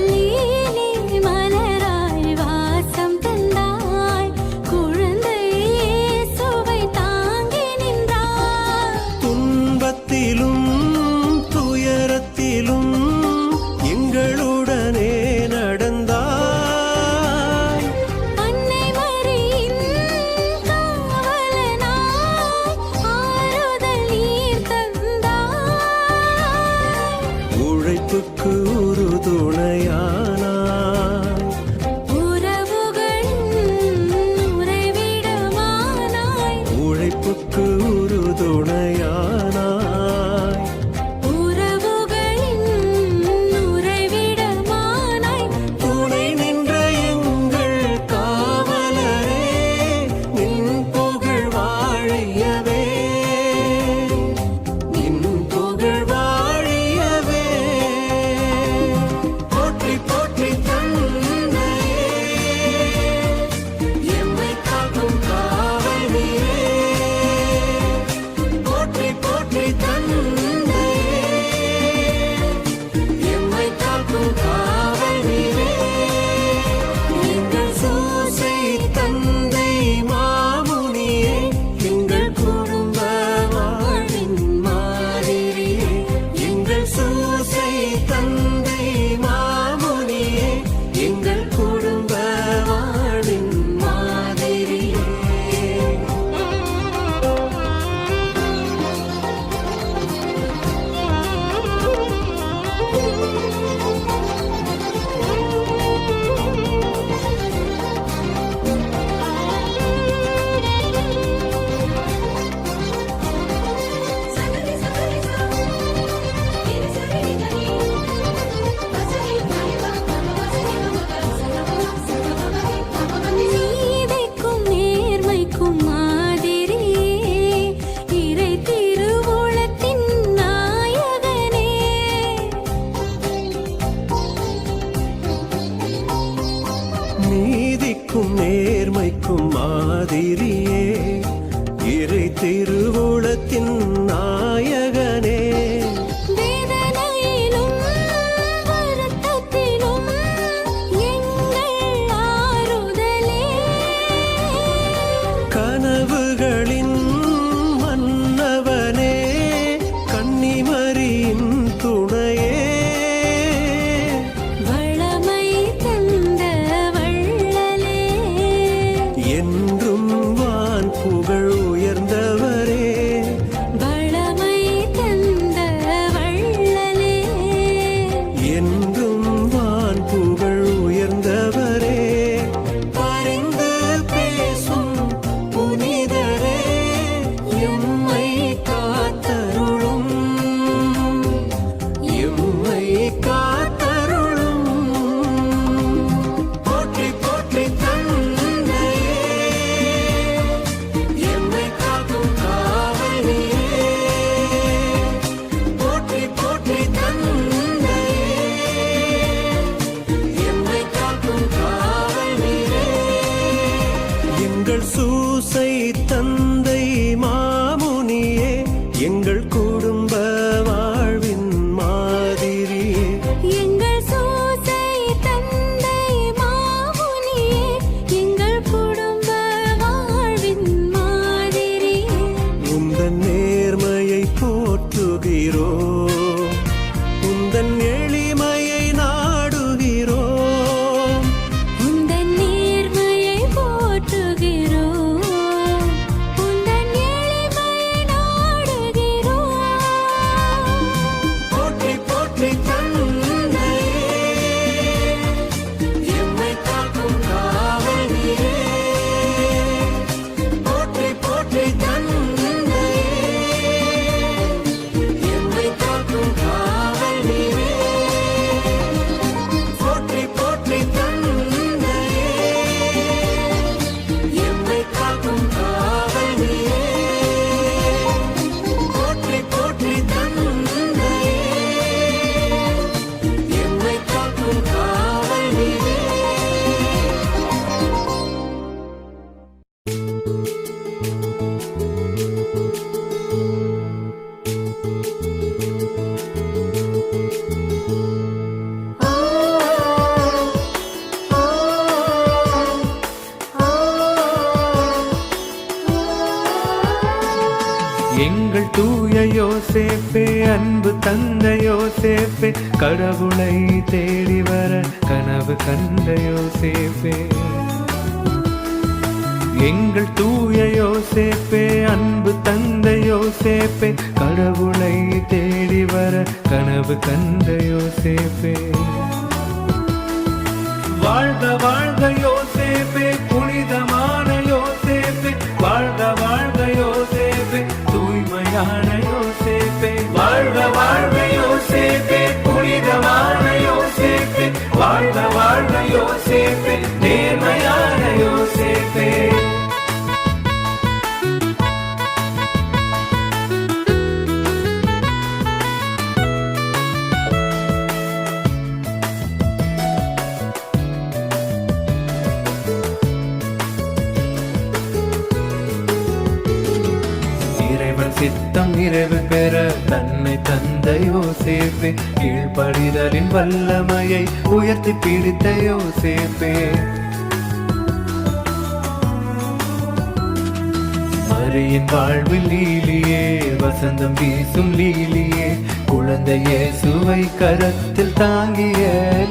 லீலி மலராய் வாசம் தந்தாய், குழந்தை இயேசுவை தாங்கி நின்றாய். துன்பத்திலும் துயரத்திலும் எங்களுடனே நடந்தாய். அன்னை மரியின் காவலனாய், ஆறுதல் நீர் தந்தாய். உழைப்புக்கு ஒரு துணையானாய், உறவுகளின் உறைவிடமானாய். உழைப்புக்கு ஒரு துணையானாய். உறவுகளின் உறைவிடமானாய். துணை நின்ற எங்கள் காவலரே, நின் புகழ் வாழியவே, நின் புகழ் வாழியவே. போற்றி உண்மைக்கும் நேர்மைக்கும் மாதிரியே இறை திருவுளத்தின் நாயகனே வேதனையிலும் வருத்தத்திலும் எங்கள் ஆறுதலே கனவுகளின் மன்னவனே கன்னிமரியின் துணையே வளமை தந்த வள்ளலே என்றும் வான் புகழ் உயர்ந்தவரே வளமை தந்த வள்ளலே என்றும் வான் புகழ் உயர்ந்தவரே பரிந்து பேசும் புனிதரே எம்மை காத்தருளும் எம்மை காத்தருளும் போற்றி போற்றி தந்தையே எம்மை காக்கும் காவலியே போற்றி போற்றி தந்தையே எம்மை காக்கும் காவலியே எங்கள் சூசை தந்தை மாமுனியே எங்கள் குடும்ப வாழ்வின் மாதிரியே எங்கள் சூசை தந்தை மாமுனியே எங்கள் குடும்ப வாழ்வின் மாதிரியே உந்தன் நேர்மையை போற்றுகிறோம் உந்தன் எளிமையை நாடுகிறோம் உந்தன் நேர்மையை போற்றுகிறோம் உந்தன் எளிமையை நாடுகிறோம் போற்றி போற்றி தந்தையே எம்மை காக்கும் காவலியே போற்றி போற்றி தந்தையே எம்மை காக்கும் காவலியே போற்றி போற்றி தந்தையே எம்மை காக்கும் காவலியே போற்றி போற்றி தந்தையே எம்மை காக்கும் காவலியே எங்கள் தூய யோசேப்பே அன்பு தந்த யோசேப்பே கடவுளை தேடி வர கனவு கண்ட யோசேப்பே எங்கள் தூய யோசேப்பே அன்பு தந்த யோசேப்பே கடவுளை தேடி வர கனவு கண்ட யோசேப்பே வாழ்க வாழ்க யோசேப்பே புனிதமான யோசேப்பே வாழ்க வாழ்க யோசேப்பே தூய்மையான யோசேப்பே வாழ்க வாழ்க யோசேப்பே புனிதமான யோசேப்பே வாழ்க வாழ்க யோசேப்பே நேர்மையான யோசேப்பே இறைவன் சித்தம் நிறைவு பெற தன்னை தந்த யோசேப்பே கீழ்ப்படிதலின் வல்லமையை உயர்த்தி பிடித்த யோசேப்பே மரியின் வாழ்வில் லீலியே வசந்தம் வீசும் லீலியே குழந்தை இயேசுவை கரத்தில் தாங்கிய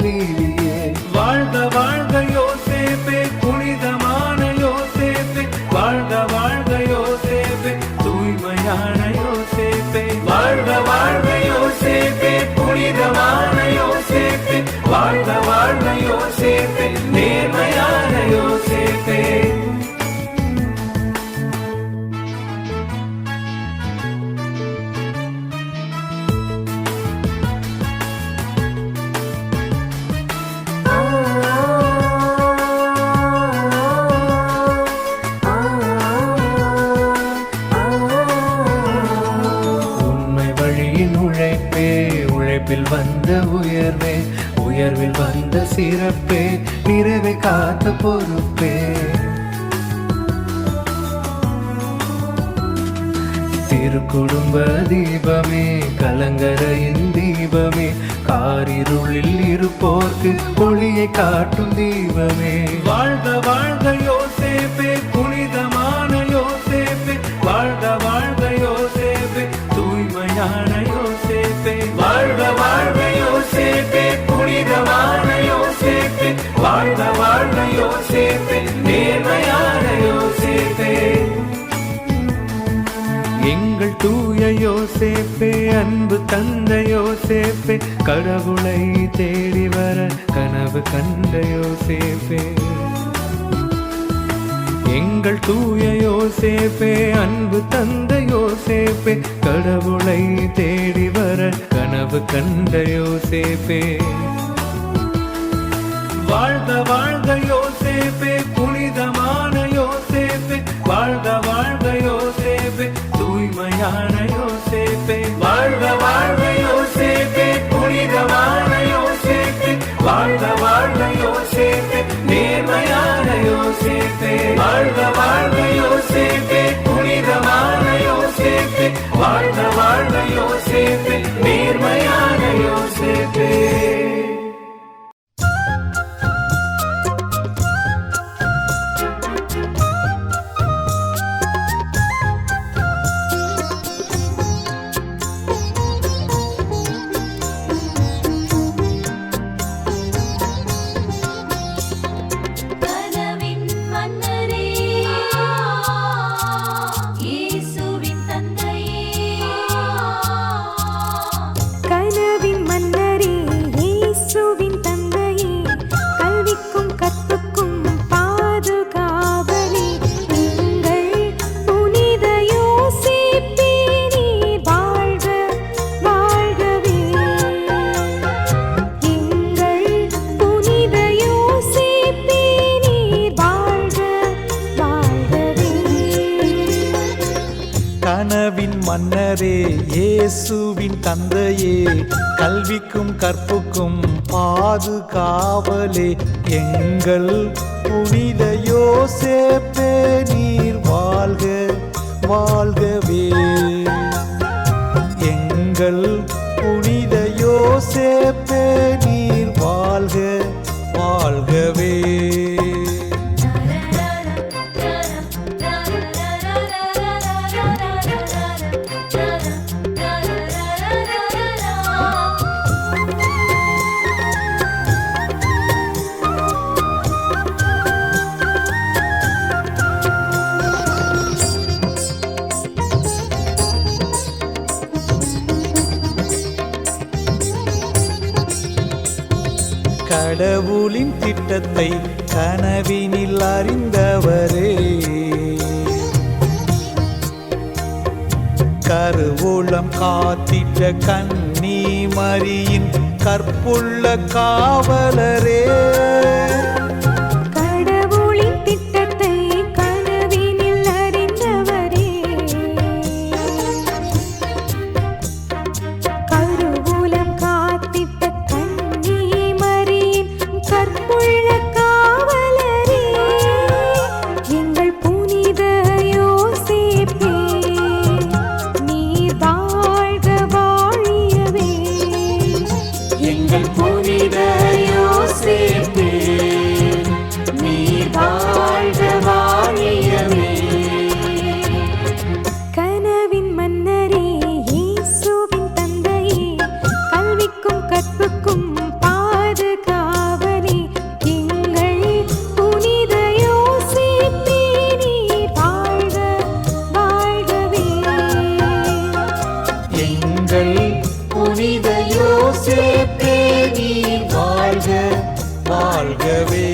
லீலியே வாழ்க வாழ்க யோசேப்பே புனிதமான யோசேப்பே வாழ்க வாழ்க யோசேப்பே தூய்மையான யோசேப்பே வாழ்க வாழ்க யோசேப்பே புனிதமான யோசேப்பே வாழ்க வாழ்க யோசேப்பே நேர்மையான யோசேப்பே உழைப்பில் வந்த உயர்வே உயர்வில் வந்த சிறப்பு சிறப்பே நிறைவை காத்த பொறுப்பே திருக்குடும்ப தீபமே கலங்கரையின் தீபமே காரிருளில் இருப்போர்க்கு ஒளியை காட்டும் தீபமே வாழ்க வாழ்க யோசேப்பே புனிதமான யோசேப்பே வாழ்க வாழ்க யோசேப்பே தூய்மையான யோசேப்பே வாழ்க வாழ்க யோசேப்பே புனிதமான யோசேப்பே வாழ்க வாழ்க யோசேப்பே நேர்மையான யோசேப்பே எங்கள் தூய யோசேப்பே அன்பு தந்த யோசேப்பே கடவுளை தேடி வர கனவு கண்ட யோசேப்பே எங்கள் தூய யோசேப்பே அன்பு தந்த யோசேப்பே கடவுளை தேடி வர கனவு கண்ட யோசேப்பே வாழ்க வாழ்க யோசேப்பே புனிதமான யோசேப்பே வாழ்க வாழ்க யோசேப்பே தூய்மையான யோசேப்பே வாழ்க வாழ்க யோசேப்பே புனிதமான யோசேப்பே வாழ்க வாழ்க யோசேப்பே நேர்மையான யோசேப்பே வாழ்க வாழ்க யோசேப்பே புனிதமான யோசேப்பே வாழ்க வாழ்க யோசேப்பே நேர்மையான யோசேப்பே கனவின் மன்னரே இயேசுவின் தந்தையே கனவின் மன்னரே இயேசுவின் தந்தையே கல்விக்கும் கற்புக்கும் பாதுகாவலே எங்கள் புனித யோசேப்பே நீர் வாழ்க வாழ்கவே எங்கள் புனித யோசேப்பே நீர் வாழ்க வாழ்கவே கனவின் மன்னரே இயேசுவின் தந்தையே கல்விக்கும் கற்புக்கும் பாதுகாவலே எங்கள் புனித யோசேப்பே நீர் வாழ்க வாழ்கவே எங்கள் புனித யோசேப்பே நீர் வாழ்க வாழ்கவே கடவுளின் திட்டத்தை கனவினில் அறிந்தவரே கருவூலம் காத்திட்ட கன்னி மரியின் கற்புள்ள காவலரே கடவுளின் திட்டத்தை கனவினில் அறிந்தவரே கருவூலம் காத்திட்ட கன்னி மரியின் கற்புள்ள காவலரே எங்கள் புனித யோசேப்பே நீர் வாழ்க வாழியவே எங்கள் புனித யோசேப்பே நீர் வாழ்க வாழியவே கனவின் மன்னரே இயேசுவின் தந்தையே கல்விக்கும் கற்புக்கும் பாதுகாவலே எங்கள் புனித யோசேப்பே நீர் வாழ்க வாழ்கவே எங்கள் புனித யோசேப்பே நீர் வாழ்க வாழ்கவே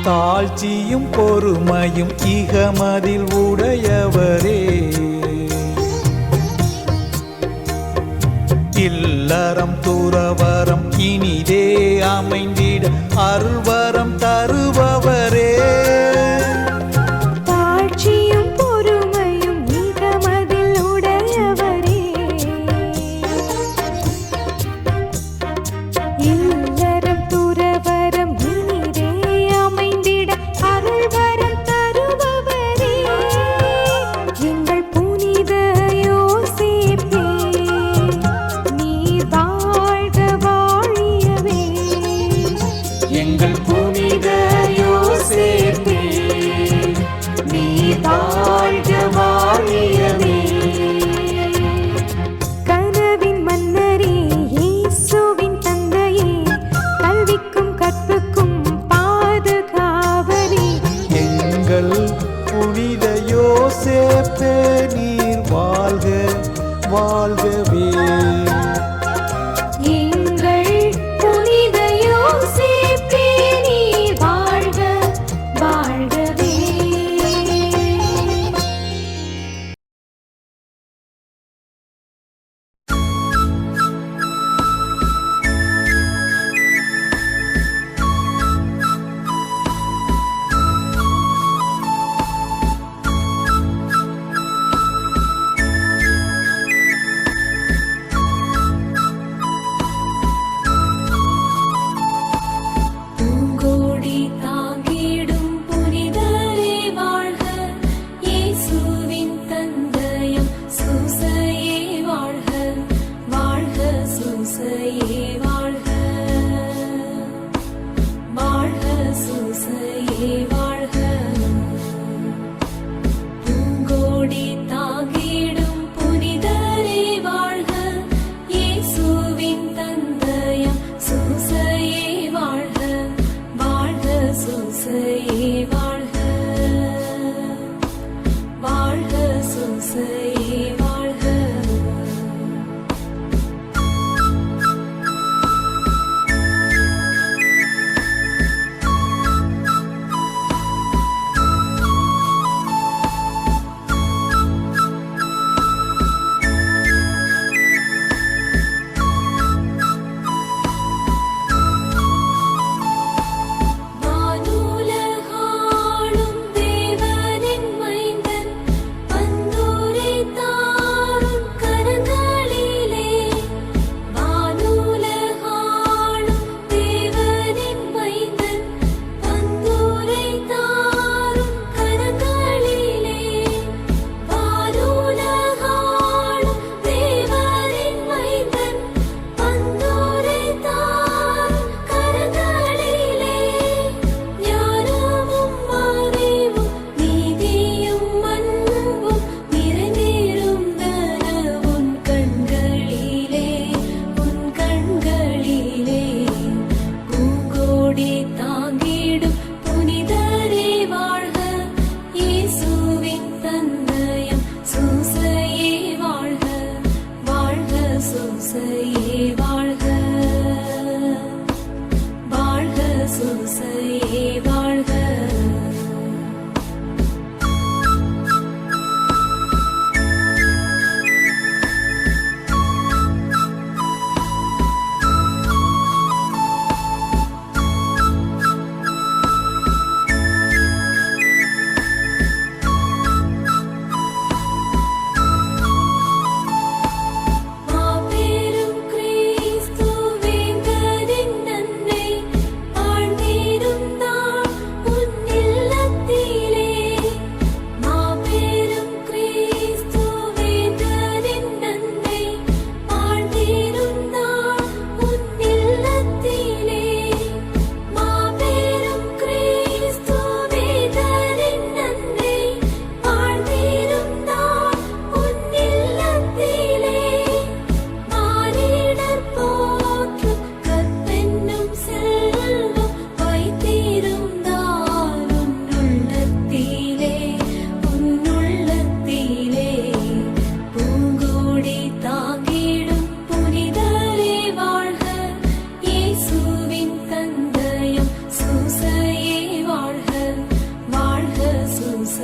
தாழ்ச்சி தாழ்ச்சியும் பொறுமையும் இகமதில் உடையவரே. இல்லறம் துறவரம் இனிதே அமைந்திட அருள்வரம் தருபவரே. தாழ்ச்சியும் பொறுமையும் மிகமதில் உடையவரே. இல்லறம் துறவரம் இனிதே அமைந்திட அருள்வரம் தருபவரே. எங்கள் புனித யோசேப்பே, நீர் வாழ்க வாழியவே. எங்கள் புனித யோசேப்பே, நீ வாழ்க வாழியவே. கனவின் மன்னரே, இயேசுவின் தந்தையே, கல்விக்கும் கற்புக்கும் பாதுகாவலே. எங்கள் புனித யோசேப்பே, நீர் வாழ்க வாழ்கவே. எங்கள் புனித யோசேப்பே, நீர் வாழ்க வாழ்கவே.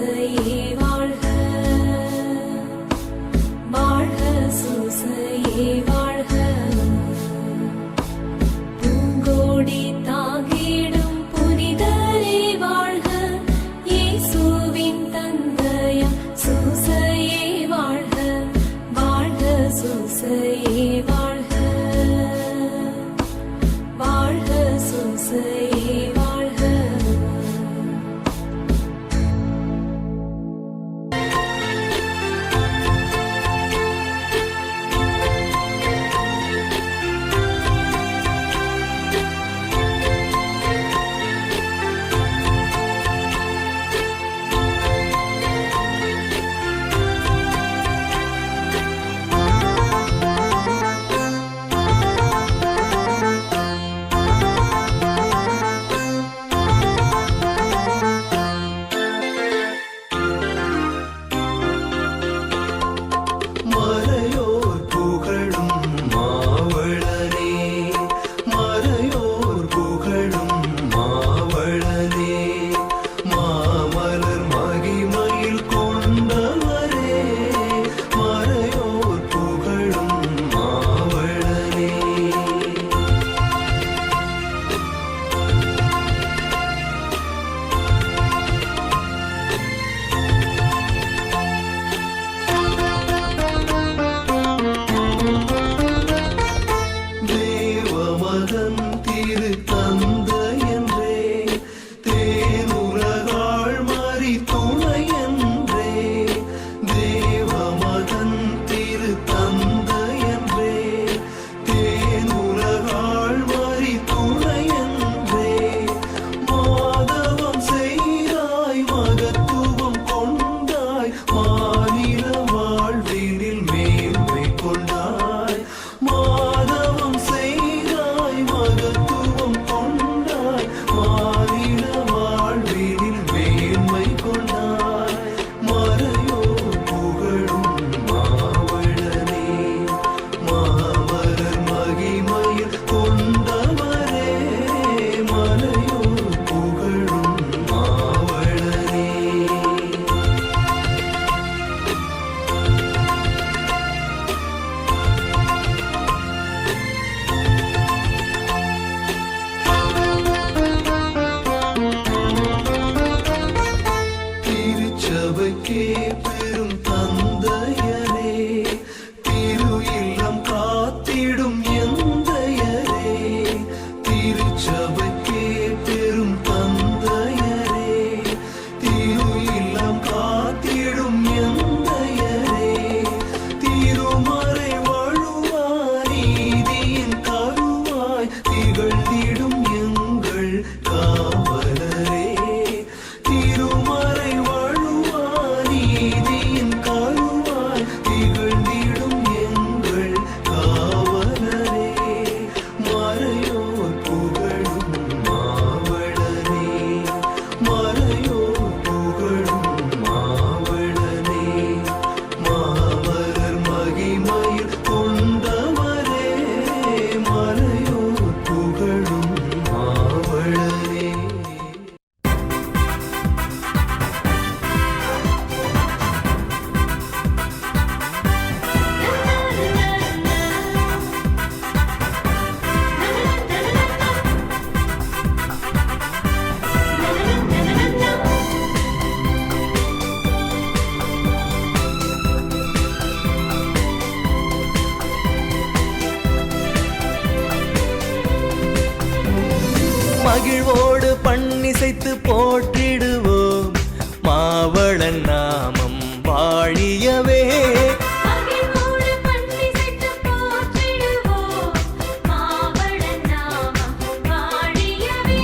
சூசையே வாழ்க வாழ்க சூசையே வாழ்க பூங்கோடி தாங்கிடும் புனிதரே வாழ்க இயேசுவின் தந்தையம் சூசையே வாழ்க வாழ்க சூசையே வாழ்க வாழ்க சூசையே வாழ்க மறையோர் புகழும் மாவளனே மறையோர் புகழும் மாவளனே மாமலர் மகிமையில் கொண்டவரே மறையோர் புகழும் மாவளனே தேவமகன் திரு தந்தையன்றே தேனுலகாள் மறி துணையன்றே தேவமகன் திரு தந்தையன்றே தேனுலகாள் மறி துணையன்றே மாதவம் செய்தாய் மகத்துவம் கொண்டாய் மாநில வாழ்வினில் மேன்மை கொண்டாய் மாதவம் செய்தாய் மகத்துவம் கொண்டாய் மாநில வாழ்வினில் மேன்மை கொண்டாய் மறையோர் புகழும் மாவளனே மாமலர் மகிமையில் கொண்டவரே மலையோர் புகழும் மாவளனே திருச்சபைக்கே பெரும் தந்தையரே திரு இல்லம் காத்திடும் எந்தையரே திருச்சபைக்கே பெரும் தந்தையரே திரு இல்லம் காத்திடும் எந்தையரே திருமறை வழுவாய் நீதியின் கருவாய் திகழ்ந்திடும் எங்கள் காவலரே திருமறை வழுவாய் நீதியின் கருவாய் திகழ்ந்திடும் எங்கள் காவலரே மறையோர் புகழும் மாவளனே மறையோர் புகழும் மாவளனே மாமலர் மகிமையில் கொண்டவரே மறையோர் புகழும் மாவளனே மகிழ்வோடு பண்ணிசைத்து போற்றிடுவோம் மாவளன் நாமம் வாழியவே மகிழ்வோடு பன்னிசைத்து போற்றிடுவோம் மாவளன் நாமம் வாழியவே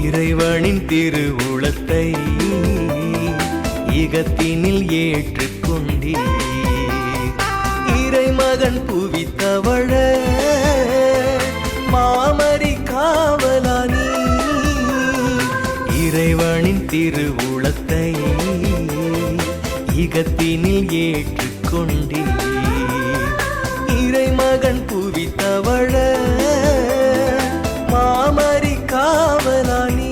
இறைவனின் திருவுளத்தை இகத்தினில் ஏற்றுக்கொண்டீர் இறைமகன் புவித்தவ மடியினில் ஏற்றுக்கொண்டே இறைமகன் புவி தவழ மாமரி காவலானி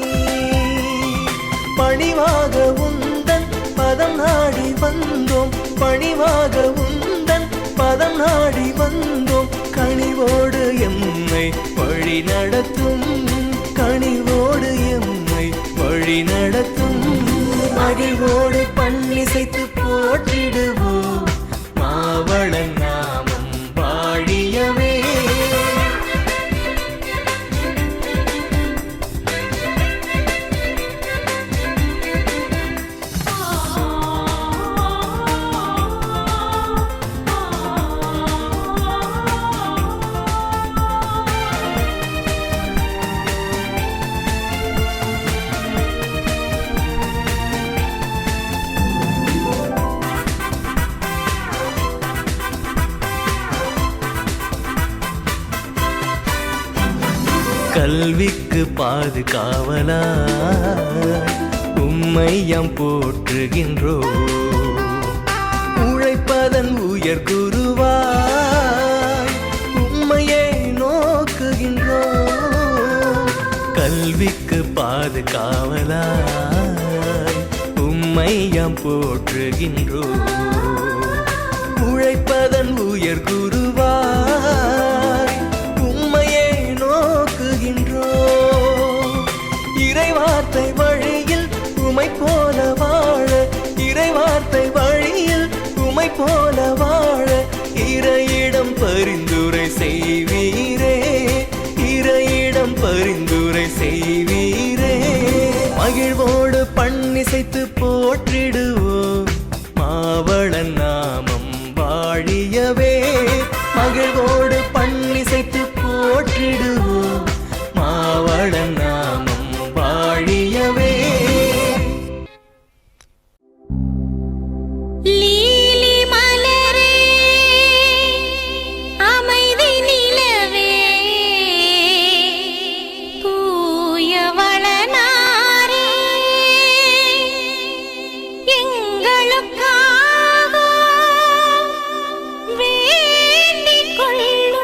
பணிவாக உந்தன் பதம் நாடி வந்தோம் பணிவாக உந்தன் பதம் நாடி வந்தோம் கனிவோடு எம்மை வழி நடத்தும் கனிவோடு எம்மை வழி நடத்தும் மகிழ்வோடு பண்ணிசைத்து போற்றிடுவோம் மாவளன் நாமம் வாழியவே கல்விக்கு பாதுகாவலாய் உம்மையம் போற்றுகின்றோம் உழைப்பதன் உயர் குருவாய் உம்மையை நோக்குகின்றோம் கல்விக்கு பாதுகாவலாய் உம்மையம் போற்றுகின்றோம் உழைப்பதன் உயர் குருவாய் உம்மையை நோக்குகின்றோம் இறைவார்த்தை வழியில் உமை போல வாழ இறைவார்த்தை வழியில் உமை போல வாழ இறையிடம் பரிந்துரை செய்வீரே இறையிடம் பரிந்துரை செய்வீரே மகிழ்வோடு பண்ணிசைத்து போற்றிடுவோம் மாவளன் நாமம் வாழியவே மகிழ்வோடு பண்ணிசைத்து போற்றிடுவோம் மாவளன் நாமம் வாழியவே லீலி மலரே அமைதி நிலவே தூய வளனாரே எங்களுக்காக வேண்டிக் கொள்ளும்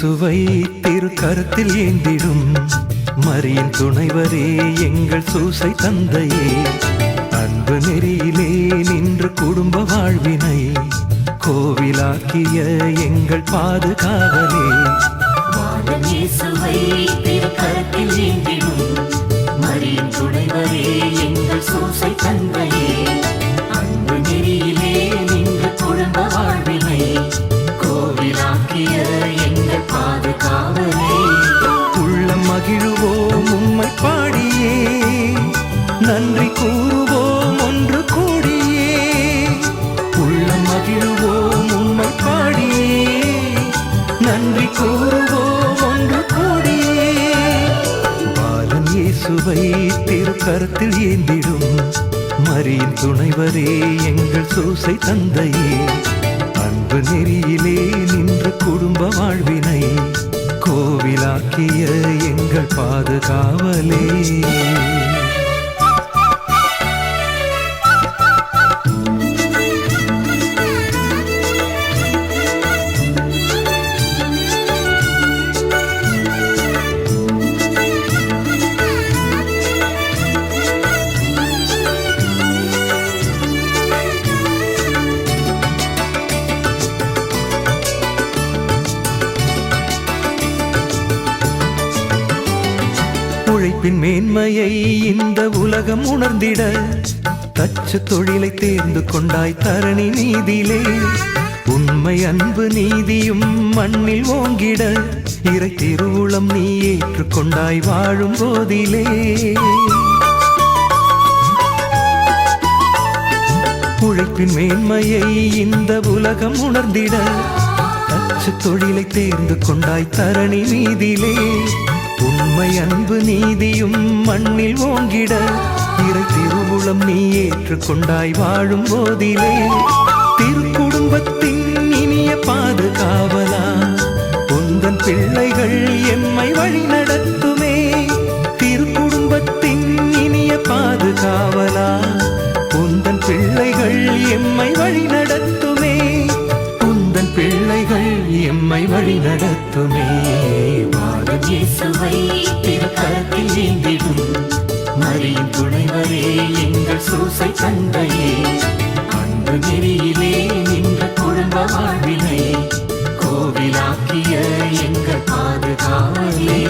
இயேசுவை திருக்கரத்தில் ஏந்திடும் மரியின் துணைவரே எங்கள் சூசை தந்தையே, அன்பு நெறியிலே நின்று குடும்ப வாழ்வினை கோவிலாக்கிய எங்கள் பாதுகாவலே. இயேசுவை திருக்கரத்தில் ஏந்திடும் மரியின் துணைவரே எங்கள் சூசை தந்தையே, அன்பு நெறியிலே நின்று குடும்ப வாழ்வினை கோவிலாக்கிய எங்கள் பாதுகாவலே. உள்ளம் மகிழுவோம் உம்மை பாடியே, நன்றி கூறுவோம் ஒன்று கூடியே. உள்ளம் மகிழுவோம் உம்மை பாடியே, நன்றி கூறுவோம் ஒன்று கூடியே. பாலன் இயேசுவை திருக்கரத்தில் ஏந்திடும் மரியின் துணைவரே எங்கள் சூசை தந்தையே, அன்பு நெறியிலே நின்று குடும்ப வாழ்வினை கோவிலாக்கிய எங்கள் பாதுகாவலே. உழைப்பின் மேன்மையை இந்த உலகம் உணர்ந்திட தச்சு தொழிலை தேர்ந்து கொண்டாய் தரணி நீதிலே. உண்மை அன்பு நீதியும் மண்ணில் ஓங்கிட இறை திருவுளம் நீ ஏற்றுக்கொண்டாய் வாழும் போதிலே. உழைப்பின் மேன்மையை இந்த உலகம் உணர்ந்திட தச்சு தொழிலை தேர்ந்து கொண்டாய் தரணி நீதிலே. உண்மை அன்பு நீதியும் மண்ணில் ஓங்கிட இறை திருவுளம் நீ ஏற்றுக்கொண்டாய் வாழும் போதிலே. திருக்குடும்பத்தின் இனிய பாதுகாவலா உந்தன் பிள்ளைகள் எம்மை வழி நடத்துமே. திருக்குடும்பத்தின் இனிய பாதுகாவலா உந்தன் பிள்ளைகள் எம்மை வழி நடத்துமே. உந்தன் பிள்ளைகள் எம்மை வழி நடத்துமே. இயேசுவை திருக்கரத்தில் ஏந்திடும் மரியின் துணைவரே எங்கள் சூசை தந்தையே, அன்பு நெறியிலே நின்ற குடும்ப வாழ்வினை கோவிலாக்கிய எங்கள் பாதுகாவலே.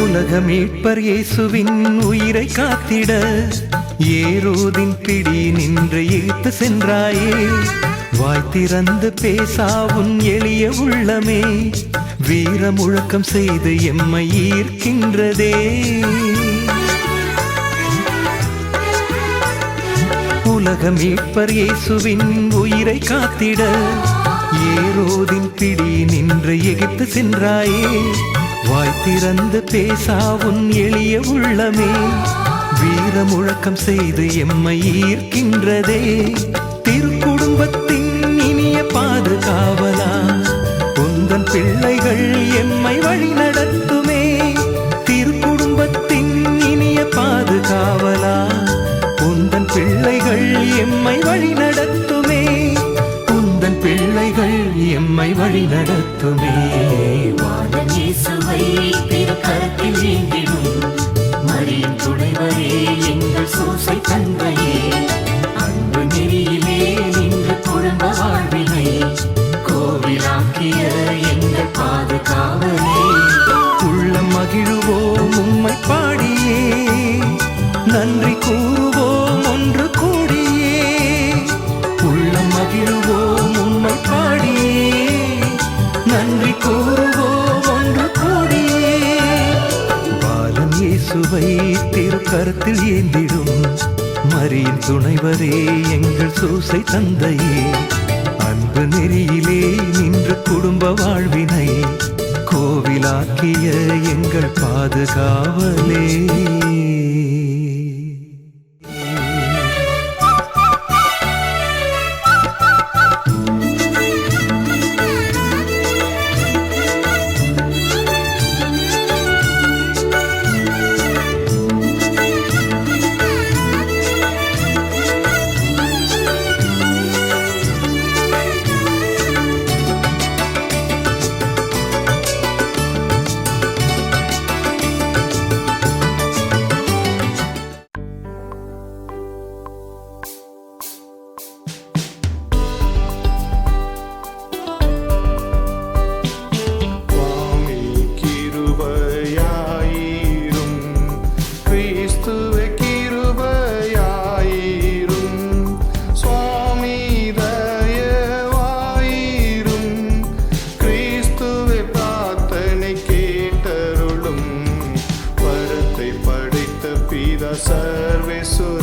உலக மீட்பர் இயேசுவின் உயிரை காத்திட ஏரோதின் பிடி நின்று இழுத்து சென்றாயே. வாய் திறந்து பேசாவும் எளிய உள்ளமே வீர முழக்கம் செய்து எம்மை ஈர்க்கின்றதே. உலக மீட்பர் இயேசுவின் உயிரை காத்திட ஏரோதின் பிடி நின்று எகிப்து சென்றாயே. வாய் திறந்து பேசாவும் எளிய உள்ளமே வீர முழக்கம் செய்து எம்மை ஈர்க்கின்றதே. திருக்குடும்பத்தின் இனிய பாதுகாவலா உந்தன் பிள்ளைகள் எம்மை வழி நடத்துமே. திருக்குடும்பத்தின் இனிய பாதுகாவலா உந்தன் பிள்ளைகள் எம்மை வழி நடத்துமே. உந்தன் பிள்ளைகள் எம்மை வழி நடத்துமே. இயேசுவை திருக்கரத்தில் ஏந்திடும் மரியின் துணைவரே எங்கள் சூசை தந்தையே, அன்பு நெறியிலே நின்று குடும்ப வாழ்வினை கோவிலாக்கிய எங்கள் பாதுகாவலே. உள்ளம் மகிழுவோம் உம்மை பாடியே, நன்றி கூறுவோம் ஒன்று கூடியே. உள்ளம் மகிழுவோம் உம்மை பாடியே, நன்றி கூறுவோம் ஒன்று கூடியே. பாலன் இயேசுவை திருக்கரத்தில் ஏந்திடும் மரியின் துணைவரே எங்கள் சூசை தந்தையே, அன்பு நெறியிலே நின்று குடும்ப வாழ்வினை கோவிலாக்கிய எங்கள் பாதுகாவலே. सर्वेश्वर